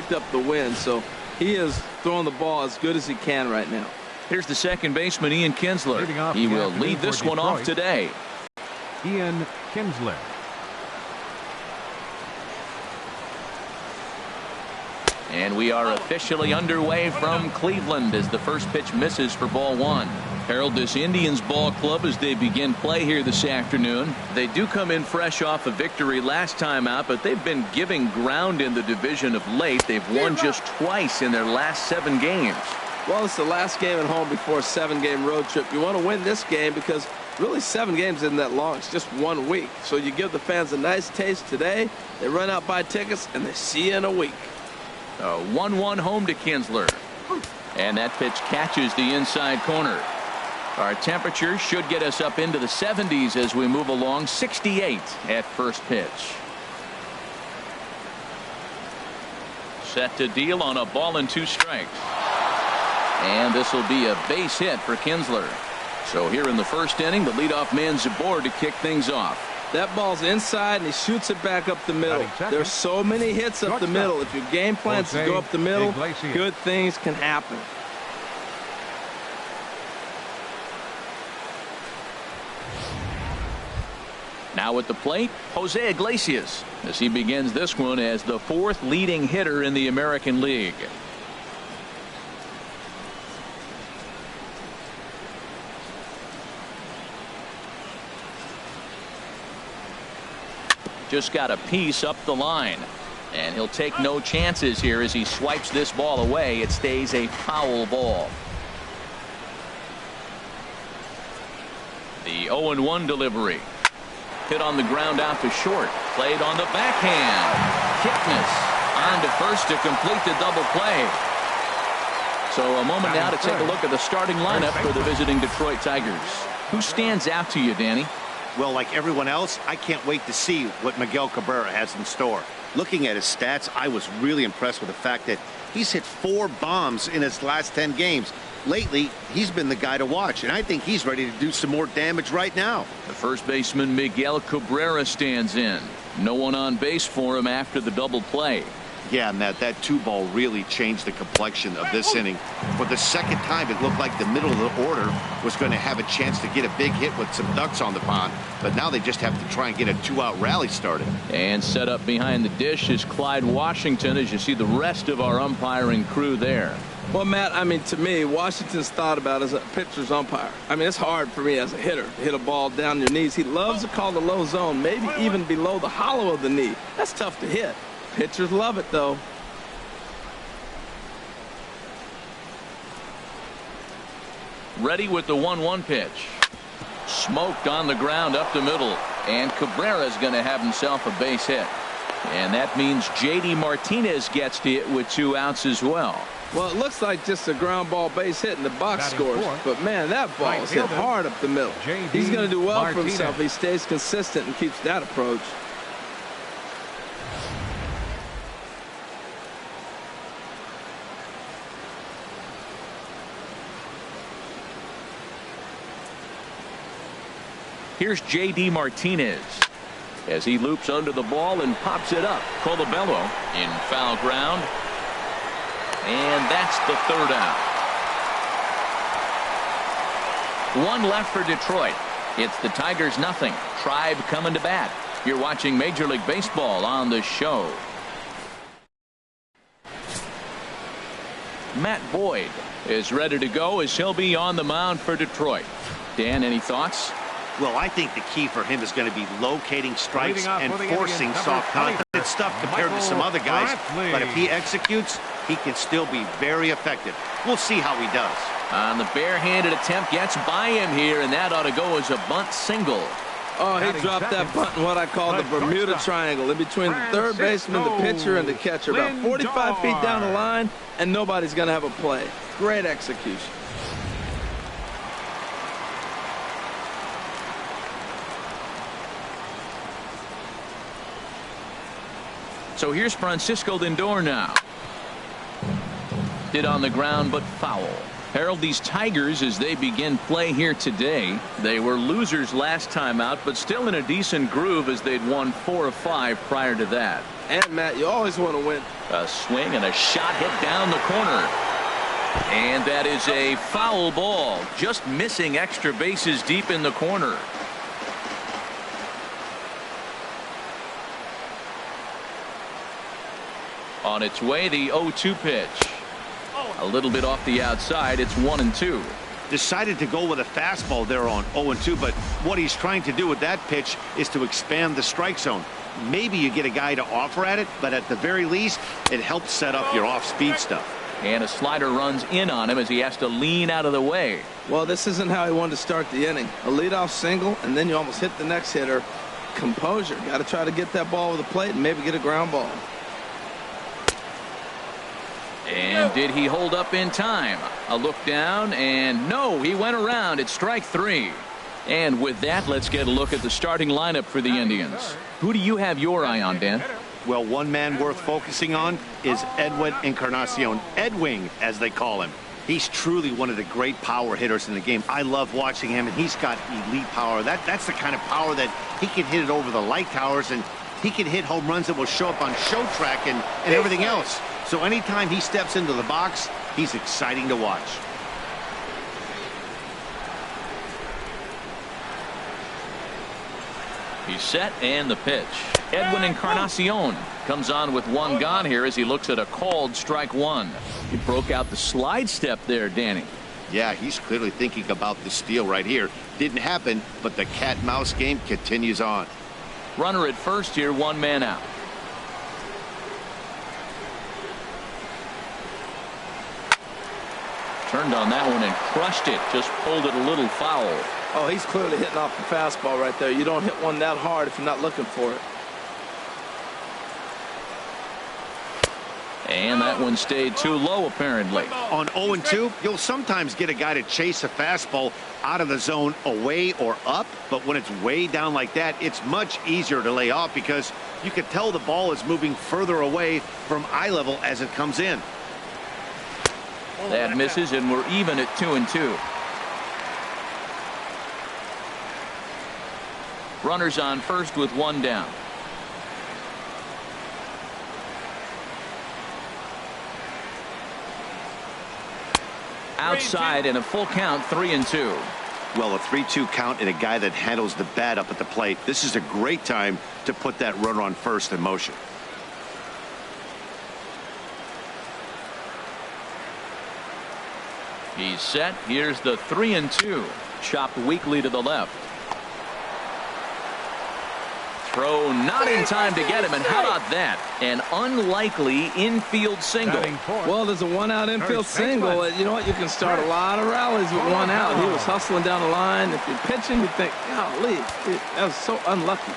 picked up the win. So he is throwing the ball as good as he can right now. Here's the second baseman, Ian Kinsler. He will lead this one off today. Ian Kinsler. And we are officially underway from Cleveland as the first pitch misses for ball one. Harold, this Indians ball club, as they begin play here this afternoon, they do come in fresh off a victory last time out, but they've been giving ground in the division of late. They've won just twice in their last 7 games. Well, it's the last game at home before a 7-game road trip. You want to win this game because really 7 games isn't that long. It's just 1 week. So you give the fans a nice taste today. They run out, buy tickets, and they see you in a week. A 1-1 home to Kinsler. And that pitch catches the inside corner. Our temperature should get us up into the 70s as we move along. 68 at first pitch. Set to deal on a ball and 2 strikes. And this will be a base hit for Kinsler. So here in the first inning, the leadoff man's aboard to kick things off. That ball's inside, and he shoots it back up the middle. There's so many hits up the middle. If your game plan is to go up the middle, good things can happen. Now at the plate, Jose Iglesias, as he begins this one as the 4th leading hitter in the American League. Just got a piece up the line, and he'll take no chances here as he swipes this ball away. It stays a foul ball. The 0-1 delivery. Hit on the ground out to short. Played on the backhand. Kipnis on to first to complete the double play. So a moment now to take a look at the starting lineup for the visiting Detroit Tigers. Who stands out to you, Danny? Well, like everyone else, I can't wait to see what Miguel Cabrera has in store. Looking at his stats, I was really impressed with the fact that he's hit 4 bombs in his last 10 games. Lately, he's been the guy to watch, and I think he's ready to do some more damage right now. The first baseman, Miguel Cabrera, stands in. No one on base for him after the double play. Yeah, and that 2-ball really changed the complexion of this inning. For the second time, it looked like the middle of the order was going to have a chance to get a big hit with some ducks on the pond, but now they just have to try and get a 2-out rally started. And set up behind the dish is Clyde Washington, as you see the rest of our umpiring crew there. Well, Matt, I mean, to me, Washington's thought about as a pitcher's umpire. I mean, it's hard for me as a hitter to hit a ball down your knees. He loves to call the low zone, maybe even below the hollow of the knee. That's tough to hit. Pitchers love it, though. Ready with the 1-1 pitch. Smoked on the ground up the middle. And Cabrera's going to have himself a base hit. And that means J.D. Martinez gets to it with 2 outs as well. Well, it looks like just a ground ball base hit in the box scores. But, man, that ball is hit hard up the middle. He's going to do well for himself. He stays consistent and keeps that approach. Here's J.D. Martinez as he loops under the ball and pops it up. Colabello in foul ground. And that's the 3rd out. 1 left for Detroit. It's the Tigers 0. Tribe coming to bat. You're watching Major League Baseball on the show. Matt Boyd is ready to go as he'll be on the mound for Detroit. Dan, any thoughts? Well, I think the key for him is going to be locating strikes and forcing soft contact. It's tough compared to some other guys, but if he executes, he can still be very effective. We'll see how he does. On the barehanded attempt, gets by him here, and that ought to go as a bunt single. Oh, he dropped that bunt in what I call the Bermuda Triangle, in between the third baseman, the pitcher, and the catcher. About 45 feet down the line, and nobody's going to have a play. Great execution. So here's Francisco Lindor now. Hit on the ground, but foul. Harold, these Tigers, as they begin play here today, they were losers last time out, but still in a decent groove as they'd won 4 of 5 prior to that. And, Matt, you always want to win. A swing and a shot hit down the corner. And that is a foul ball. Just missing extra bases deep in the corner. On its way, the 0-2 pitch. A little bit off the outside. It's 1-2. Decided to go with a fastball there on 0-2, but what he's trying to do with that pitch is to expand the strike zone. Maybe you get a guy to offer at it, but at the very least, it helps set up your off-speed stuff. And a slider runs in on him as he has to lean out of the way. Well, this isn't how he wanted to start the inning. A leadoff single, and then you almost hit the next hitter. Composure. Got to try to get that ball over the plate and maybe get a ground ball. And did he hold up in time? A look down, and no, he went around. It's strike 3. And with that, let's get a look at the starting lineup for the Indians. Who do you have your eye on, Dan? Well, one man worth focusing on is Edwin Encarnacion. Edwing, as they call him. He's truly one of the great power hitters in the game. I love watching him, and he's got elite power. That's the kind of power that he can hit it over the light towers, and he can hit home runs that will show up on show track and everything else. So anytime he steps into the box, he's exciting to watch. He's set, and the pitch. Edwin Encarnacion comes on with one gone here as he looks at a called strike 1. He broke out the slide step there, Danny. Yeah, he's clearly thinking about the steal right here. Didn't happen, but the cat-mouse game continues on. Runner at first here, one man out. Turned on that one and crushed it. Just pulled it a little foul. Oh, he's clearly hitting off the fastball right there. You don't hit one that hard if you're not looking for it. And that one stayed too low, apparently. On 0-2, you'll sometimes get a guy to chase a fastball out of the zone away or up, but when it's way down like that, it's much easier to lay off because you can tell the ball is moving further away from eye level as it comes in. That misses, and we're even at 2-2. Runners on first with one down. Outside and a full count, 3-2. Well, a 3-2 count and a guy that handles the bat up at the plate. This is a great time to put that runner on first in motion. He's set. Here's the 3-2. Chopped weakly to the left. Throw not in time to get him, and how about that? An unlikely infield single. Well, there's a one-out infield single. You know what? You can start a lot of rallies with one out. He was hustling down the line. If you're pitching, you think, golly, that was so unlucky.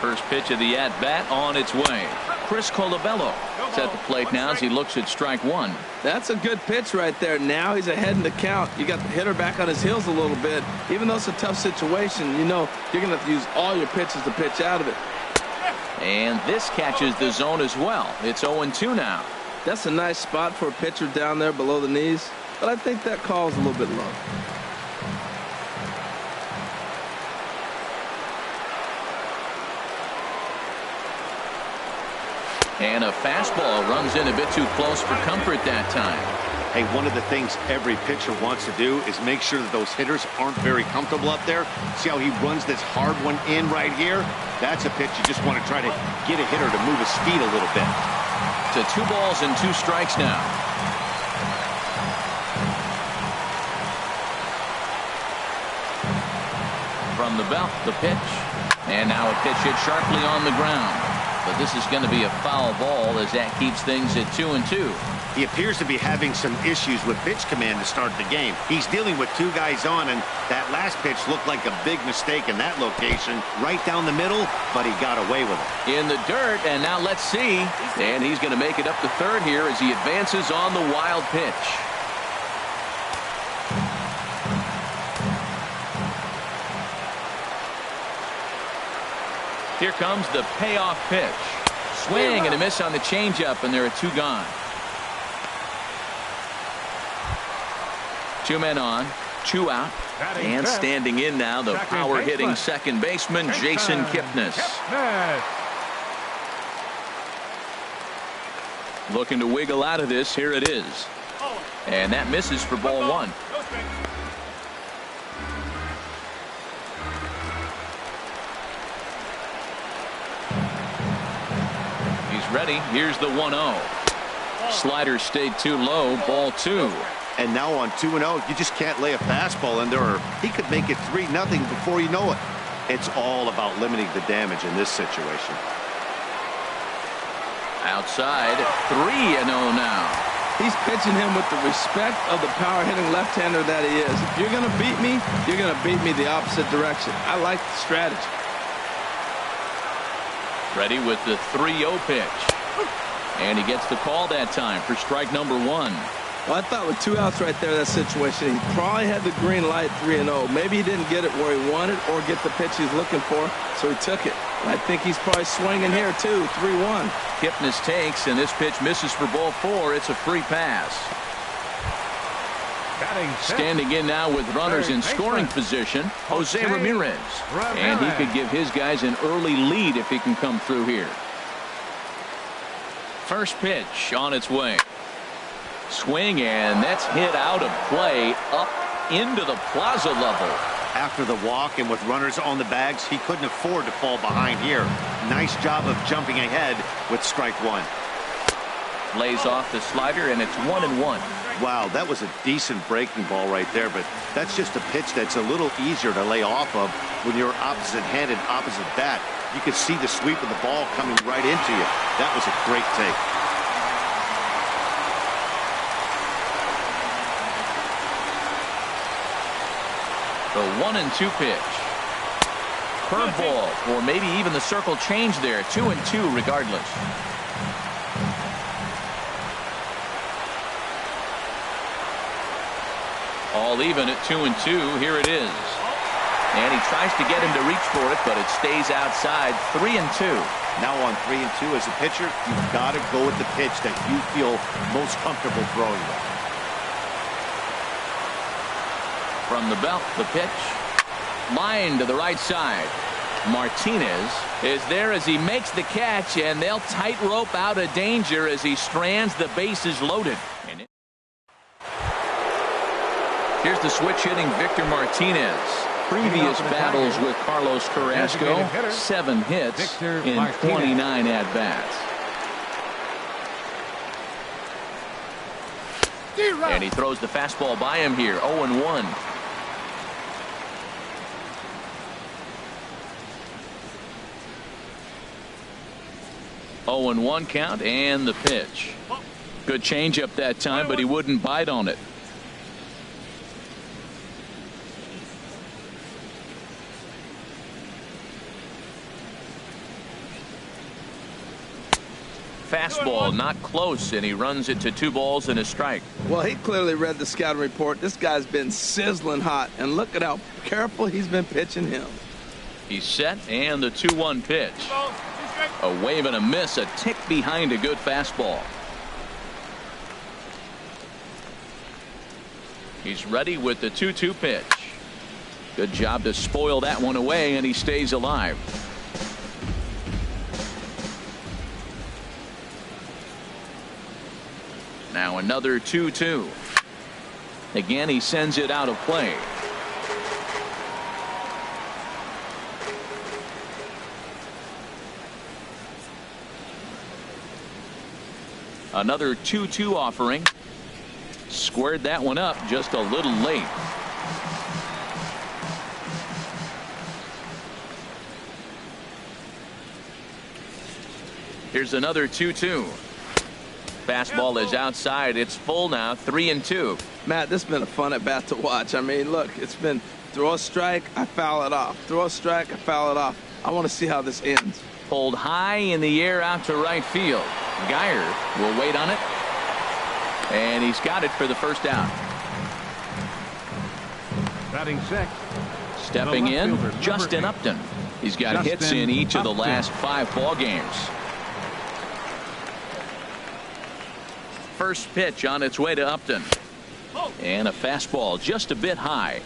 First pitch of the at-bat on its way. Chris Colabello is at the plate now as he looks at strike 1. That's a good pitch right there. Now he's ahead in the count. You got the hitter back on his heels a little bit. Even though it's a tough situation, you know you're going to have to use all your pitches to pitch out of it. And this catches the zone as well. It's 0-2 now. That's a nice spot for a pitcher down there below the knees, but I think that call's a little bit low. And a fastball runs in a bit too close for comfort that time. Hey, one of the things every pitcher wants to do is make sure that those hitters aren't very comfortable up there. See how he runs this hard one in right here? That's a pitch you just want to try to get a hitter to move his feet a little bit. To 2 balls and 2 strikes now. From the belt, the pitch. And now a pitch hit sharply on the ground. But this is going to be a foul ball as that keeps things at 2-2. He appears to be having some issues with pitch command to start the game. He's dealing with 2 guys on, and that last pitch looked like a big mistake in that location. Right down the middle, but he got away with it. In the dirt, and now let's see. And he's going to make it up to third here as he advances on the wild pitch. Here comes the payoff pitch. Swing and a miss on the changeup, and there are 2 gone. 2 men on. 2 out. And standing in now, the power hitting second baseman, Jason Kipnis. Looking to wiggle out of this. Here it is. And that misses for ball 1. He's ready. Here's the 1-0. Slider stayed too low. Ball 2. And now on 2-0, you just can't lay a fastball in there, or he could make it 3-0 before you know it. It's all about limiting the damage in this situation. Outside, 3-0 now. He's pitching him with the respect of the power-hitting left-hander that he is. If you're going to beat me, you're going to beat me the opposite direction. I like the strategy. Ready with the 3-0 pitch. And he gets the call that time for strike number 1. Well, I thought with 2 outs right there in that situation, he probably had the green light 3-0. Maybe he didn't get it where he wanted or get the pitch he's looking for, so he took it. I think he's probably swinging here, too, 3-1. Kipnis takes, and this pitch misses for ball 4. It's a free pass. Standing in now with runners in scoring position, Jose Ramirez. And he could give his guys an early lead if he can come through here. First pitch on its way. Swing, and that's hit out of play up into the plaza level. After the walk and with runners on the bags, he couldn't afford to fall behind here. Nice job of jumping ahead with strike 1. Lays off the slider, and it's 1-1. Wow, that was a decent breaking ball right there, but that's just a pitch that's a little easier to lay off of when you're opposite-handed, opposite bat. You could see the sweep of the ball coming right into you. That was a great take. The 1-2 pitch. Curveball, or maybe even the circle change there. 2-2 regardless. All even at 2-2. Here it is. And he tries to get him to reach for it, but it stays outside. 3-2. Now on 3-2 as a pitcher, you've got to go with the pitch that you feel most comfortable throwing with. From the belt, the pitch. Line to the right side. Martinez is there as he makes the catch, and they'll tightrope out of danger as he strands the bases loaded. Here's the switch hitting Victor Martinez. Previous battles with Carlos Carrasco, 7 hits in 29 at-bats. And he throws the fastball by him here, 0-1. Oh, and 1 count, and the pitch. Good changeup that time, but he wouldn't bite on it. Fastball not close, and he runs it to 2 balls and a strike. Well, he clearly read the scouting report. This guy's been sizzling hot, and look at how careful he's been pitching him. He's set, and the 2-1 pitch. A wave and a miss, a tick behind a good fastball. He's ready with the 2-2 pitch. Good job to spoil that one away, and he stays alive. Now another 2-2. Again, he sends it out of play. Another 2-2 offering. Squared that one up just a little late. Here's another 2-2. Fastball is outside. It's full now. 3-2. Matt, this has been a fun at bat to watch. I mean, look, it's been throw a strike, I foul it off. Throw a strike, I foul it off. I want to see how this ends. Pulled high in the air out to right field. Geyer will wait on it. And he's got it for the first out. Batting sixth. Stepping in, Justin Upton. He's got hits in each of the last 5 ball games. First pitch on its way to Upton. And a fastball just a bit high.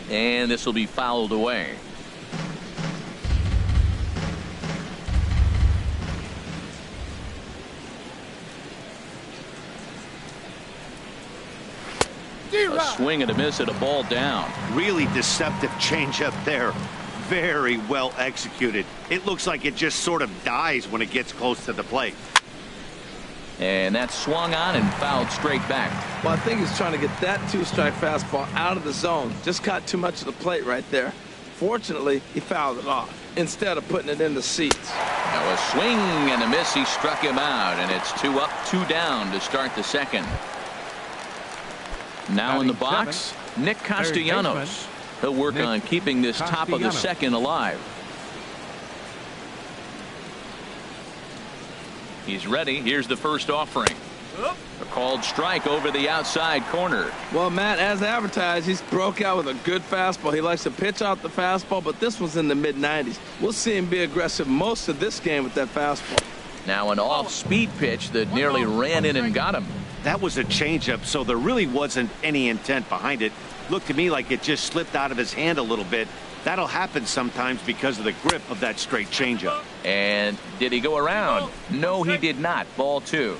And this will be fouled away. A swing and a miss at a ball down. Really deceptive changeup there. Very well executed. It looks like it just sort of dies when it gets close to the plate. And that swung on and fouled straight back. Well, I think he's trying to get that 2-strike fastball out of the zone. Just caught too much of the plate right there. Fortunately, he fouled it off instead of putting it in the seats. Now a swing and a miss. He struck him out, and it's 2 up, 2 down to start the second. Now in the box, Nick Castellanos. He'll work on keeping this top of the second alive. He's ready. Here's the first offering. A called strike over the outside corner. Well, Matt, as advertised, he's broke out with a good fastball. He likes to pitch out the fastball, but this was in the mid-90s. We'll see him be aggressive most of this game with that fastball. Now an off-speed pitch that nearly ran in and got him. That was a changeup, so there really wasn't any intent behind it. Looked to me like it just slipped out of his hand a little bit. That'll happen sometimes because of the grip of that straight changeup. And did he go around? No, he did not. Ball 2.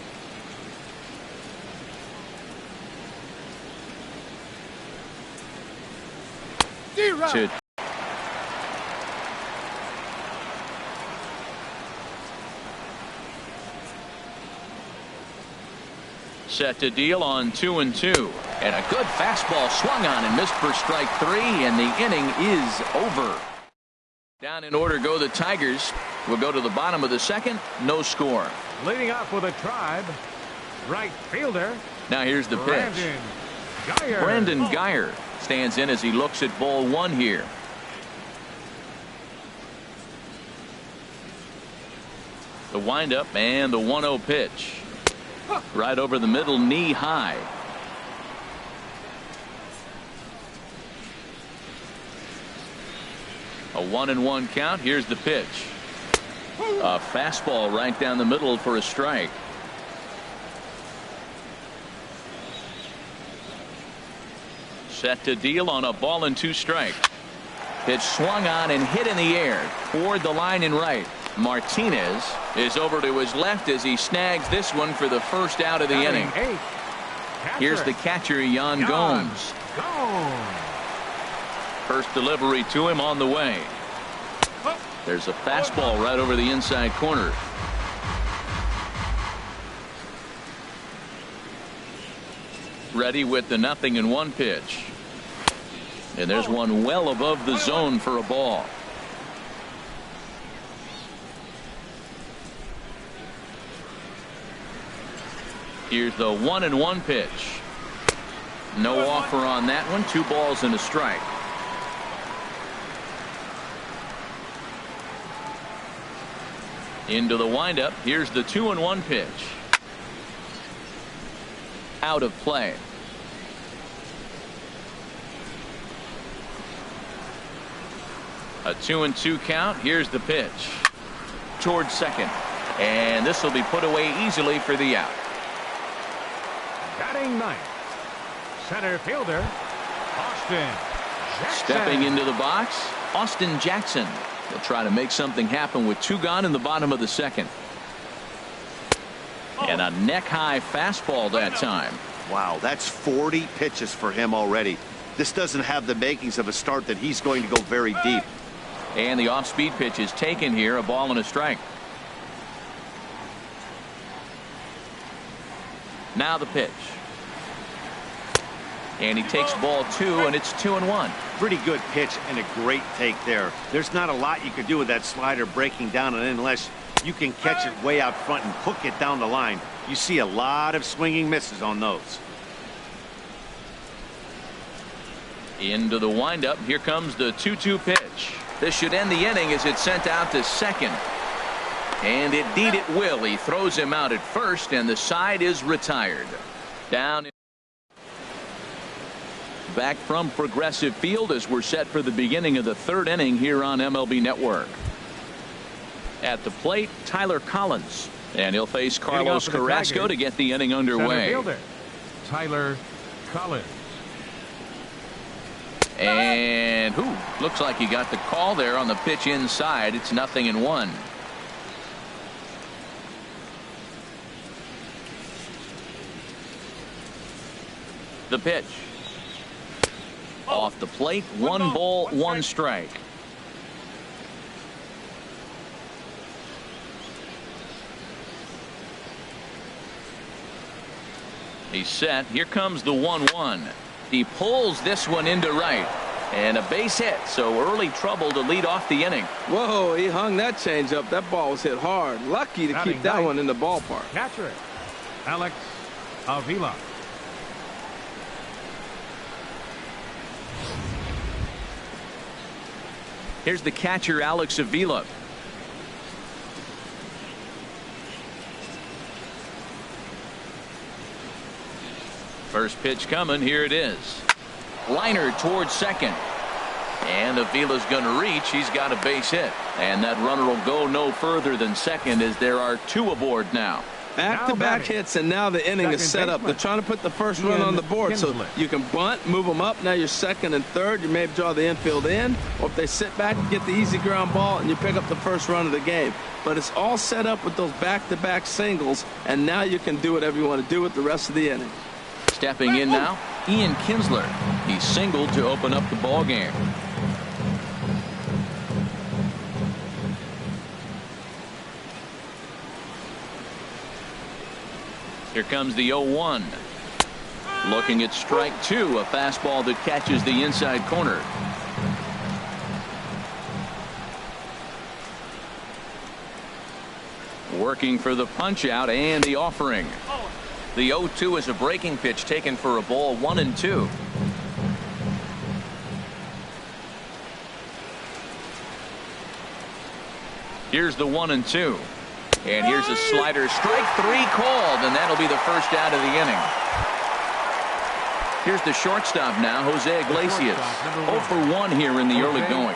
Set to deal on 2-2. And a good fastball swung on and missed for strike 3, and the inning is over. Down in order go the Tigers. We'll go to the bottom of the second. No score. Leading off with a Tribe, right fielder. Now here's the pitch. Brandon Geyer stands in as he looks at ball 1 here. The windup and the 1-0 pitch. Right over the middle, knee high. A 1-1 count. Here's the pitch. A fastball right down the middle for a strike. Set to deal on a ball and 2 strikes. Pitch swung on and hit in the air toward the line and right. Martinez is over to his left as he snags this one for the first out of the inning. Here's the catcher, Yan Gomes. First delivery to him on the way. There's a fastball right over the inside corner. Ready with the 0-1 pitch. And there's one well above the zone for a ball. Here's the 1-1 pitch. No offer on that one. 2 balls and a strike. Into the windup. Here's the 2-1 pitch. Out of play. A 2-2 count. Here's the pitch. Towards second. And this will be put away easily for the out. Batting ninth, center fielder, Austin Jackson. Stepping into the box, Austin Jackson. He'll try to make something happen with 2 gone in the bottom of the second. And a neck-high fastball that time. Wow, that's 40 pitches for him already. This doesn't have the makings of a start that he's going to go very deep. And the off-speed pitch is taken here, a ball and a strike. Now the pitch. And he takes ball 2, and it's 2-1. Pretty good pitch and a great take there. There's not a lot you could do with that slider breaking down, and unless you can catch it way out front and hook it down the line, you see a lot of swinging misses on those. Into the windup. Here comes the 2-2 pitch. This should end the inning as it's sent out to second. And indeed it will. He throws him out at first, and the side is retired. Down. Back from Progressive Field as we're set for the beginning of the 3rd inning here on MLB Network. At the plate, Tyler Collins. And he'll face Carlos for the Carrasco Tigers, to get the inning center underway. fielder, Tyler Collins. And looks like he got the call there on the pitch inside. It's 0-1. The pitch. Off the plate, 1 ball, 1 strike. He's set. Here comes the 1-1. He pulls this one into right. And a base hit, so early trouble to lead off the inning. Whoa, he hung that changeup. That ball was hit hard. Lucky to keep that one in the ballpark. Catcher, Alex Avila. Here's the catcher, Alex Avila. First pitch coming. Here it is. Liner towards second. And Avila's going to reach. He's got a base hit. And that runner will go no further than second as there are 2 aboard now. Back-to-back hits, and now the inning is set up. They're trying to put the first run on the board, so you can bunt, move them up. Now you're second and third. You may draw the infield in, or if they sit back and get the easy ground ball, and you pick up the first run of the game. But it's all set up with those back-to-back singles, and now you can do whatever you want to do with the rest of the inning. Stepping in now, Ian Kinsler. He singled to open up the ball game. Here comes the 0-1. Looking at strike 2, a fastball that catches the inside corner. Working for the punch out and the offering. The 0-2 is a breaking pitch taken for a ball, 1-2. Here's the 1-2. And here's a slider. Strike 3 called, and that'll be the first out of the inning. Here's the shortstop now, Jose Iglesias. 0 for 1 here in the early going.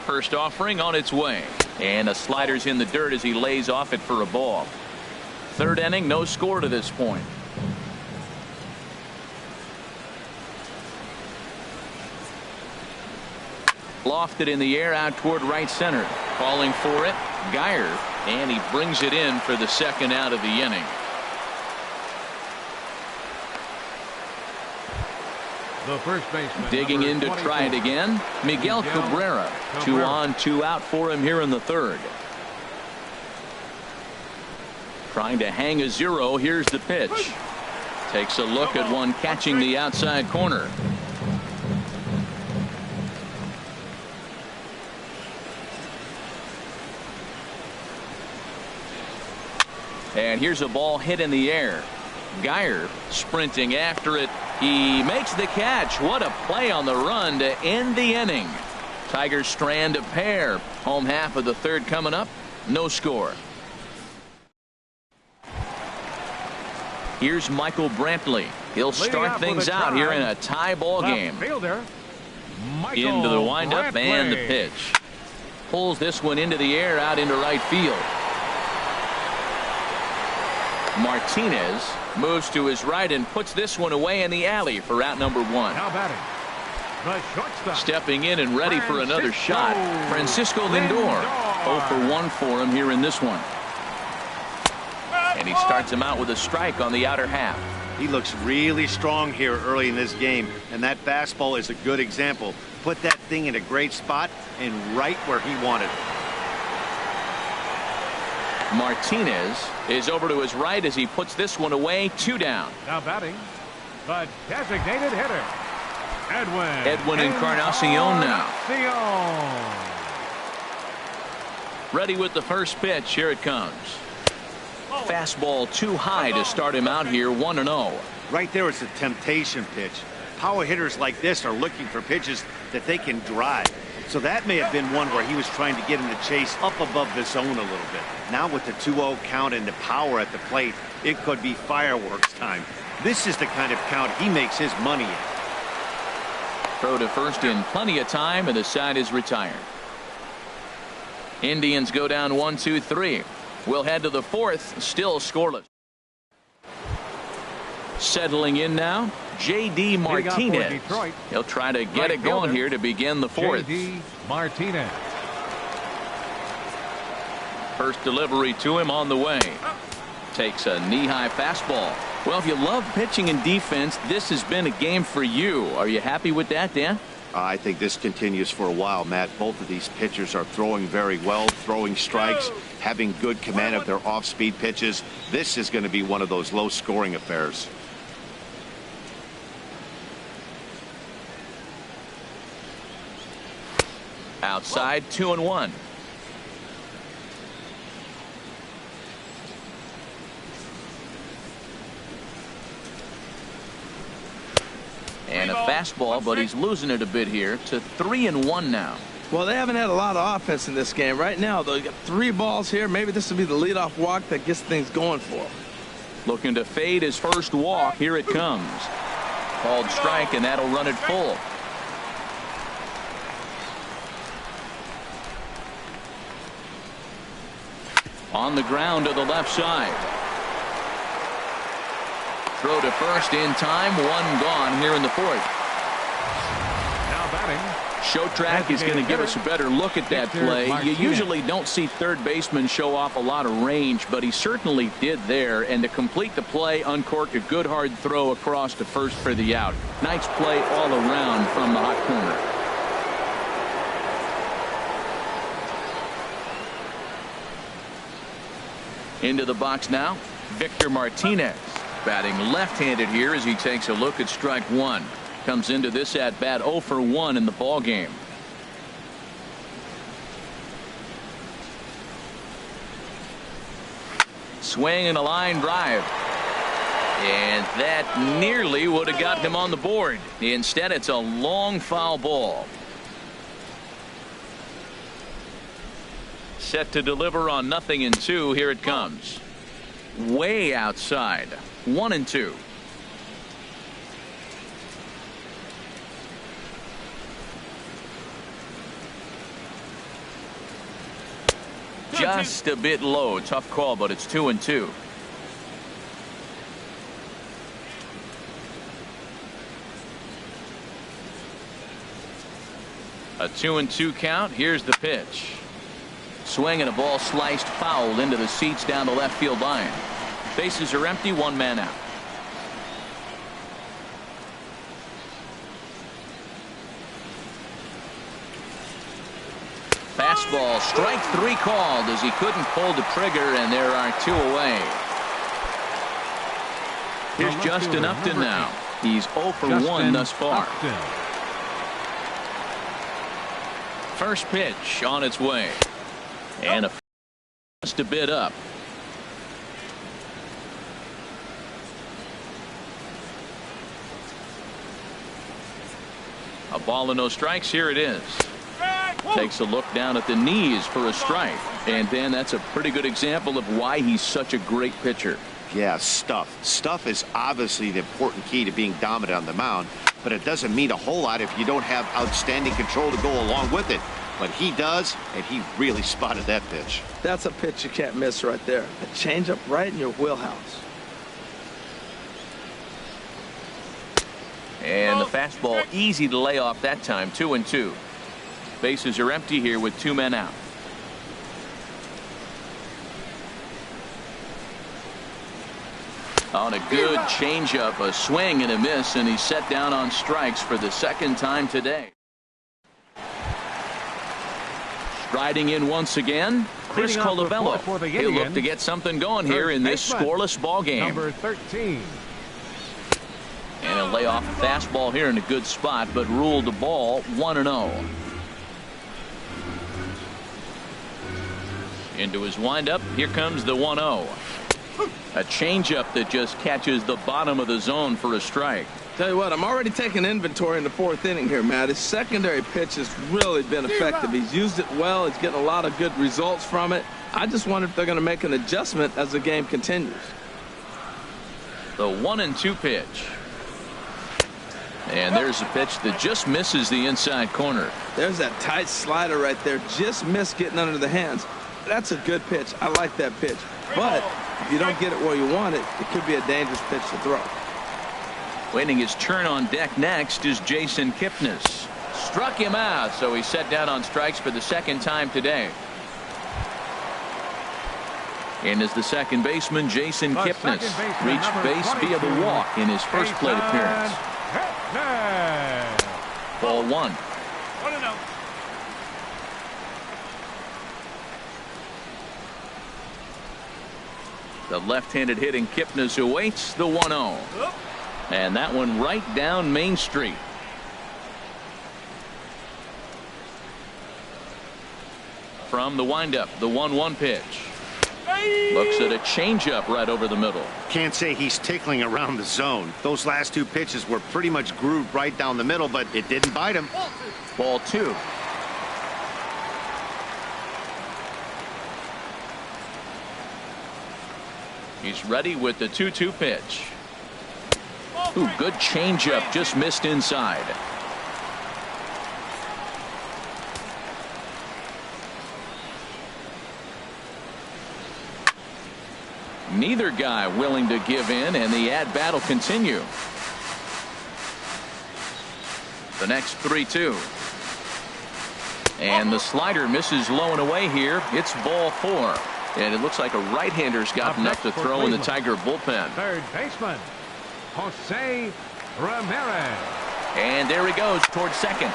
First offering on its way. And a slider's in the dirt as he lays off it for a ball. Third inning, no score to this point. Lofted in the air out toward right center. Calling for it, Geyer, and he brings it in for the second out of the inning. The first baseman, digging in to try it again, Miguel Cabrera. 2 on, 2 out for him here in the third. Trying to hang a 0. Here's the pitch. Takes a look at one catching the outside corner. And here's a ball hit in the air. Geyer sprinting after it. He makes the catch. What a play on the run to end the inning. Tigers strand a pair. Home half of the third coming up. No score. Here's Michael Brantley. He'll start things out here in a tie ball game. Into the windup and the pitch. Pulls this one into the air out into right field. Martinez moves to his right and puts this one away in the alley for out number 1. Now batting, the shortstop. Stepping in and ready for another shot, Francisco Lindor. 0 for 1 for him here in this one. And he starts him out with a strike on the outer half. He looks really strong here early in this game, and that fastball is a good example. Put that thing in a great spot and right where he wanted it. Martinez is over to his right as he puts this one away. 2 down. Now batting, the designated hitter, Edwin Encarnacion now. Ready with the first pitch. Here it comes. Fastball too high to start him out here. 1-0. Right there is a temptation pitch. Power hitters like this are looking for pitches that they can drive. So that may have been one where he was trying to get him to chase up above the zone a little bit. Now with the 2-0 count and the power at the plate, it could be fireworks time. This is the kind of count he makes his money in. Throw to first in plenty of time, and the side is retired. Indians go down 1-2-3. We'll head to the fourth, still scoreless. Settling in now, J.D. Martinez. He'll try to get it going here to begin the fourth. J.D. Martinez. First delivery to him on the way. Takes a knee-high fastball. Well, if you love pitching and defense, this has been a game for you. Are you happy with that, Dan? I think this continues for a while, Matt. Both of these pitchers are throwing very well, throwing strikes, having good command of their off-speed pitches. This is going to be one of those low-scoring affairs. Outside, 2-1. And a fastball, but he's losing it a bit here to 3-1 now. Well, they haven't had a lot of offense in this game. Right now, though, you got 3 balls here. Maybe this will be the leadoff walk that gets things going for him. Looking to fade his first walk. Here it comes. Called strike, and that'll run it full. On the ground to the left side. Throw to first in time. 1 gone here in the fourth. Now batting. Showtrack is going to give us a better look at that play. You usually don't see third baseman show off a lot of range, but he certainly did there. And to complete the play, uncorked a good hard throw across to first for the out. Nice play all around from the hot corner. Into the box now, Victor Martinez. Batting left-handed here as he takes a look at strike 1. Comes into this at bat 0 for 1 in the ball game. Swing and a line drive. And that nearly would have got him on the board. Instead, it's a long foul ball. Set to deliver on 0-2. Here it comes. Way outside. 1-2. Just a bit low. Tough call, but it's 2-2. A 2-2 count. Here's the pitch. Swing and a ball sliced foul into the seats down the left field line. Bases are empty. 1 man out. Fastball, strike 3 called as he couldn't pull the trigger, and there are 2 away. Here's Justin Upton now. He's 0 for 1 thus far. First pitch on its way. And just a bit up. A ball and no strikes. Here it is. Takes a look down at the knees for a strike. And then that's a pretty good example of why he's such a great pitcher. Yeah, stuff. Stuff is obviously the important key to being dominant on the mound, but it doesn't mean a whole lot if you don't have outstanding control to go along with it. But he does, and he really spotted that pitch. That's a pitch you can't miss right there. A changeup right in your wheelhouse. And the fastball easy to lay off that time. 2-2. Bases are empty here with 2 men out. On a good changeup, a swing and a miss, and he's set down on strikes for the 2nd time today. Striding in once again, Chris Colavello. He'll look to get something going here in this scoreless ball game. Number 13. And a layoff fastball here in a good spot, but ruled the ball 1-0. Into his windup. Here comes the 1-0. A changeup that just catches the bottom of the zone for a strike. Tell you what, I'm already taking inventory in the 4th inning here, Matt. His secondary pitch has really been effective. He's used it well. He's getting a lot of good results from it. I just wonder if they're going to make an adjustment as the game continues. The 1-2 pitch. And there's a pitch that just misses the inside corner. There's that tight slider right there. Just missed getting under the hands. That's a good pitch. I like that pitch. But if you don't get it where you want it, it could be a dangerous pitch to throw. Waiting his turn on deck next is Jason Kipnis. Struck him out, so he's set down on strikes for the second time today. And as the second baseman, Jason Kipnis reached base via the walk in his first plate appearance. Ball 1. 1-0. The left-handed hitting Kipnis awaits the 1-0. And that one right down Main Street. From the windup, the 1-1 pitch. Looks at a changeup right over the middle. Can't say he's tickling around the zone. Those last two pitches were pretty much grooved right down the middle, but it didn't bite him. Ball 2. He's ready with the 2-2 pitch. Ooh, good changeup, just missed inside. Neither guy willing to give in, and the at-bat will continue. The next 3-2. And the slider misses low and away here. It's ball 4. And it looks like a right-hander's got enough to throw in the Tiger bullpen. Third baseman, Jose Ramirez. And there he goes towards second.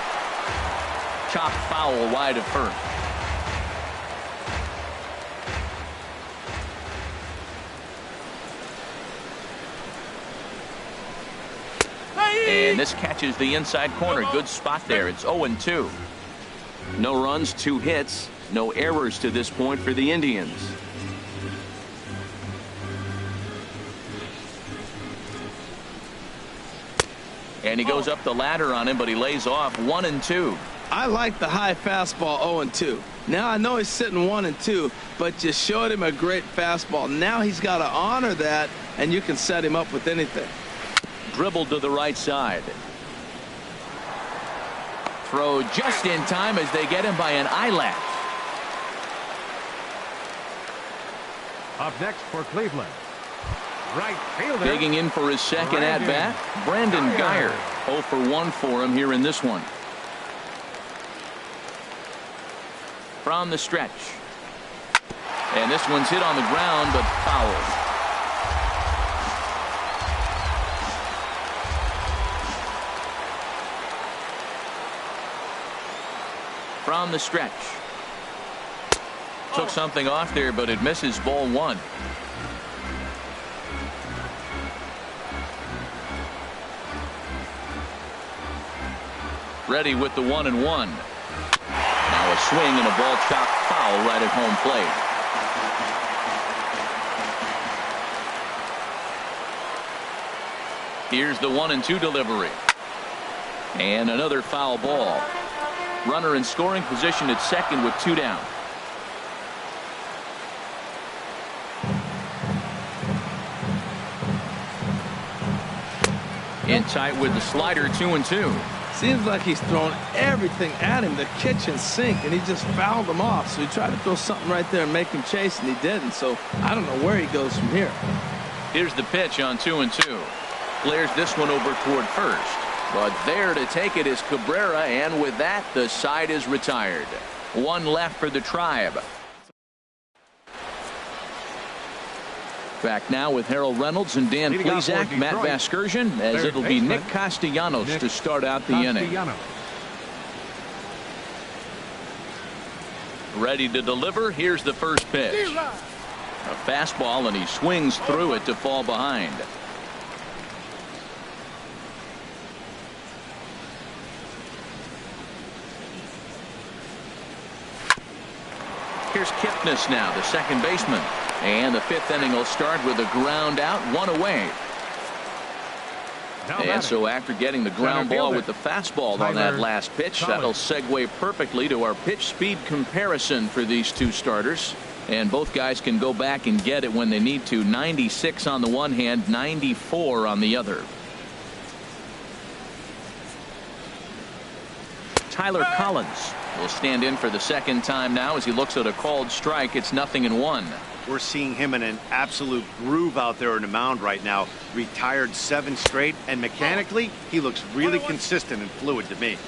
Chopped foul wide of first. And this catches the inside corner. Good spot there. It's 0-2. No runs, 2 hits, no errors to this point for the Indians. And he goes up the ladder on him, but he lays off 1-2. I like the high fastball 0-2. Now I know he's sitting 1-2, but you showed him a great fastball. Now he's got to honor that, and you can set him up with anything. Dribbled to the right side. Throw just in time as they get him by an eyelash. Up next for Cleveland, right fielder. Digging in for his second at-bat, Brandon Guyer. 0 for 1 for him here in this one. From the stretch. And this one's hit on the ground, but fouled. From the stretch. Took something off there, but it misses. Ball 1. Ready with the 1-1. Now a swing and a ball chopped foul right at home plate. Here's the 1-2 delivery. And another foul ball. Runner in scoring position at second with 2 down. In tight with the slider, 2-2. Seems like he's thrown everything at him, the kitchen sink, and he just fouled him off. So he tried to throw something right there and make him chase, and he didn't. So I don't know where he goes from here. Here's the pitch on 2-2. Flares this one over toward first. But there to take it is Cabrera, and with that, the side is retired. 1 left for the Tribe. Back now with Harold Reynolds and Dan Plesac, Matt Vasgersian, as it'll be Nick Castellanos to start out the inning. Ready to deliver. Here's the first pitch. A fastball, and he swings through it to fall behind. Here's Kipnis now, the second baseman. And the 5th inning will start with a ground out, 1 away. And so after getting the ground ball with the fastball on that last pitch, that'll segue perfectly to our pitch speed comparison for these two starters. And both guys can go back and get it when they need to. 96 on the one hand, 94 on the other. Tyler Collins will stand in for the second time now as he looks at a called strike. It's 0-1. We're seeing him in an absolute groove out there on the mound right now. Retired 7 straight, and mechanically, he looks really consistent and fluid to me.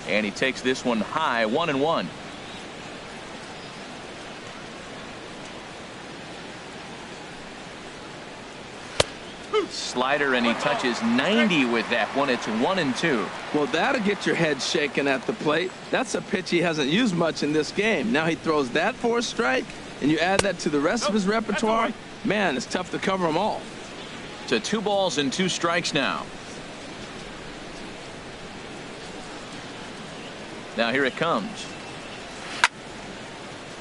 And he takes this one high, 1-1. Slider, and he touches 90 with that one. It's 1-2. Well, that'll get your head shaking at the plate. That's a pitch he hasn't used much in this game. Now he throws that for a strike, and you add that to the rest of his repertoire. Man, it's tough to cover them all. To 2 balls and 2 strikes now. Now here it comes.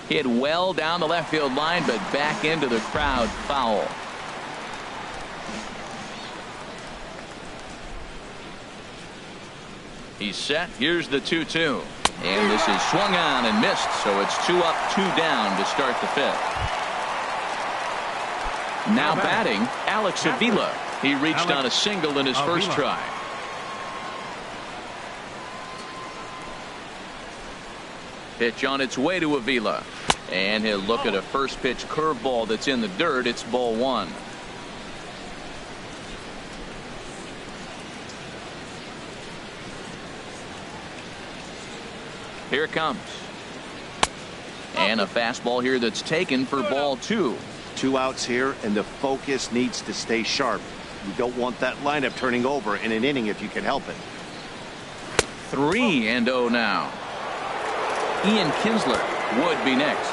Hit well down the left field line, but back into the crowd, foul. He's set. Here's the 2-2. And this is swung on and missed, so it's 2 up, 2 down to start the 5th. Now batting, Alex Avila. He reached on a single in his first try. Pitch on its way to Avila. And he'll look at a first pitch curveball that's in the dirt. It's ball 1. Here it comes. And a fastball here that's taken for ball 2. 2 outs here, and the focus needs to stay sharp. You don't want that lineup turning over in an inning if you can help it. 3-0 now. Ian Kinsler would be next.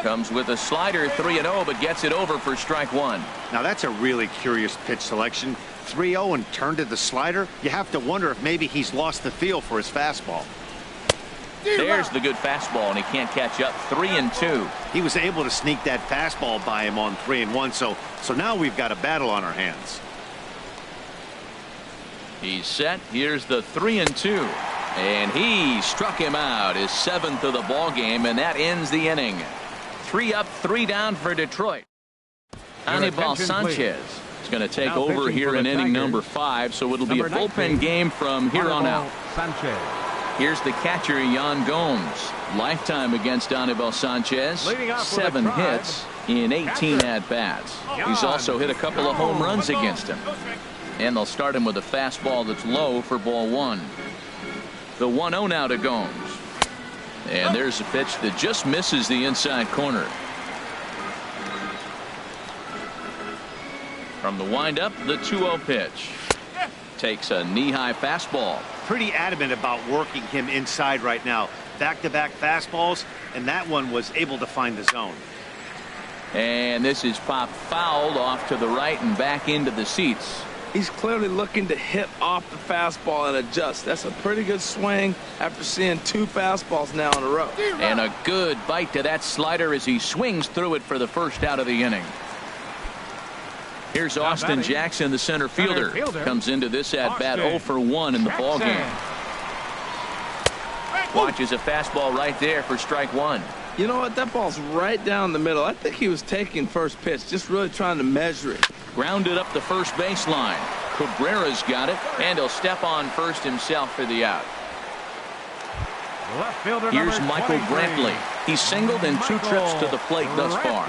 Comes with a slider, 3-0, but gets it over for strike 1. Now that's a really curious pitch selection. 3-0 and turned to the slider. You have to wonder if maybe he's lost the feel for his fastball. There's the good fastball, and he can't catch up. 3-2. He was able to sneak that fastball by him on 3-1, so now we've got a battle on our hands. He's set. Here's the 3-2. And he struck him out, his 7th of the ball game, and that ends the inning. 3 up, 3 down for Detroit. Anibal Sanchez is going to take over here in inning number 5, so it'll be a bullpen game from here on out. Here's the catcher, Yan Gomes. Lifetime against Anibal Sanchez. 7 hits in 18 at-bats. He's also hit a couple of home runs against him. And they'll start him with a fastball that's low for ball 1. The 1-0 now to Gomes. And there's a pitch that just misses the inside corner. From the windup, the 2-0 pitch. Takes a knee-high fastball. Pretty adamant about working him inside right now. Back-to-back fastballs, and that one was able to find the zone. And this is popped fouled off to the right and back into the seats. He's clearly looking to hit off the fastball and adjust. That's a pretty good swing after seeing 2 fastballs now in a row. And a good bite to that slider as he swings through it for the first out of the inning. Here's Austin Jackson, the center fielder. Comes into this at-bat 0 for 1 in the ballgame. Watches a fastball right there for strike 1. You know what? That ball's right down the middle. I think he was taking first pitch, just really trying to measure it. Grounded up the first baseline. Cabrera's got it, and he'll step on first himself for the out. Here's Michael Brantley. He's singled in 2 trips to the plate thus far.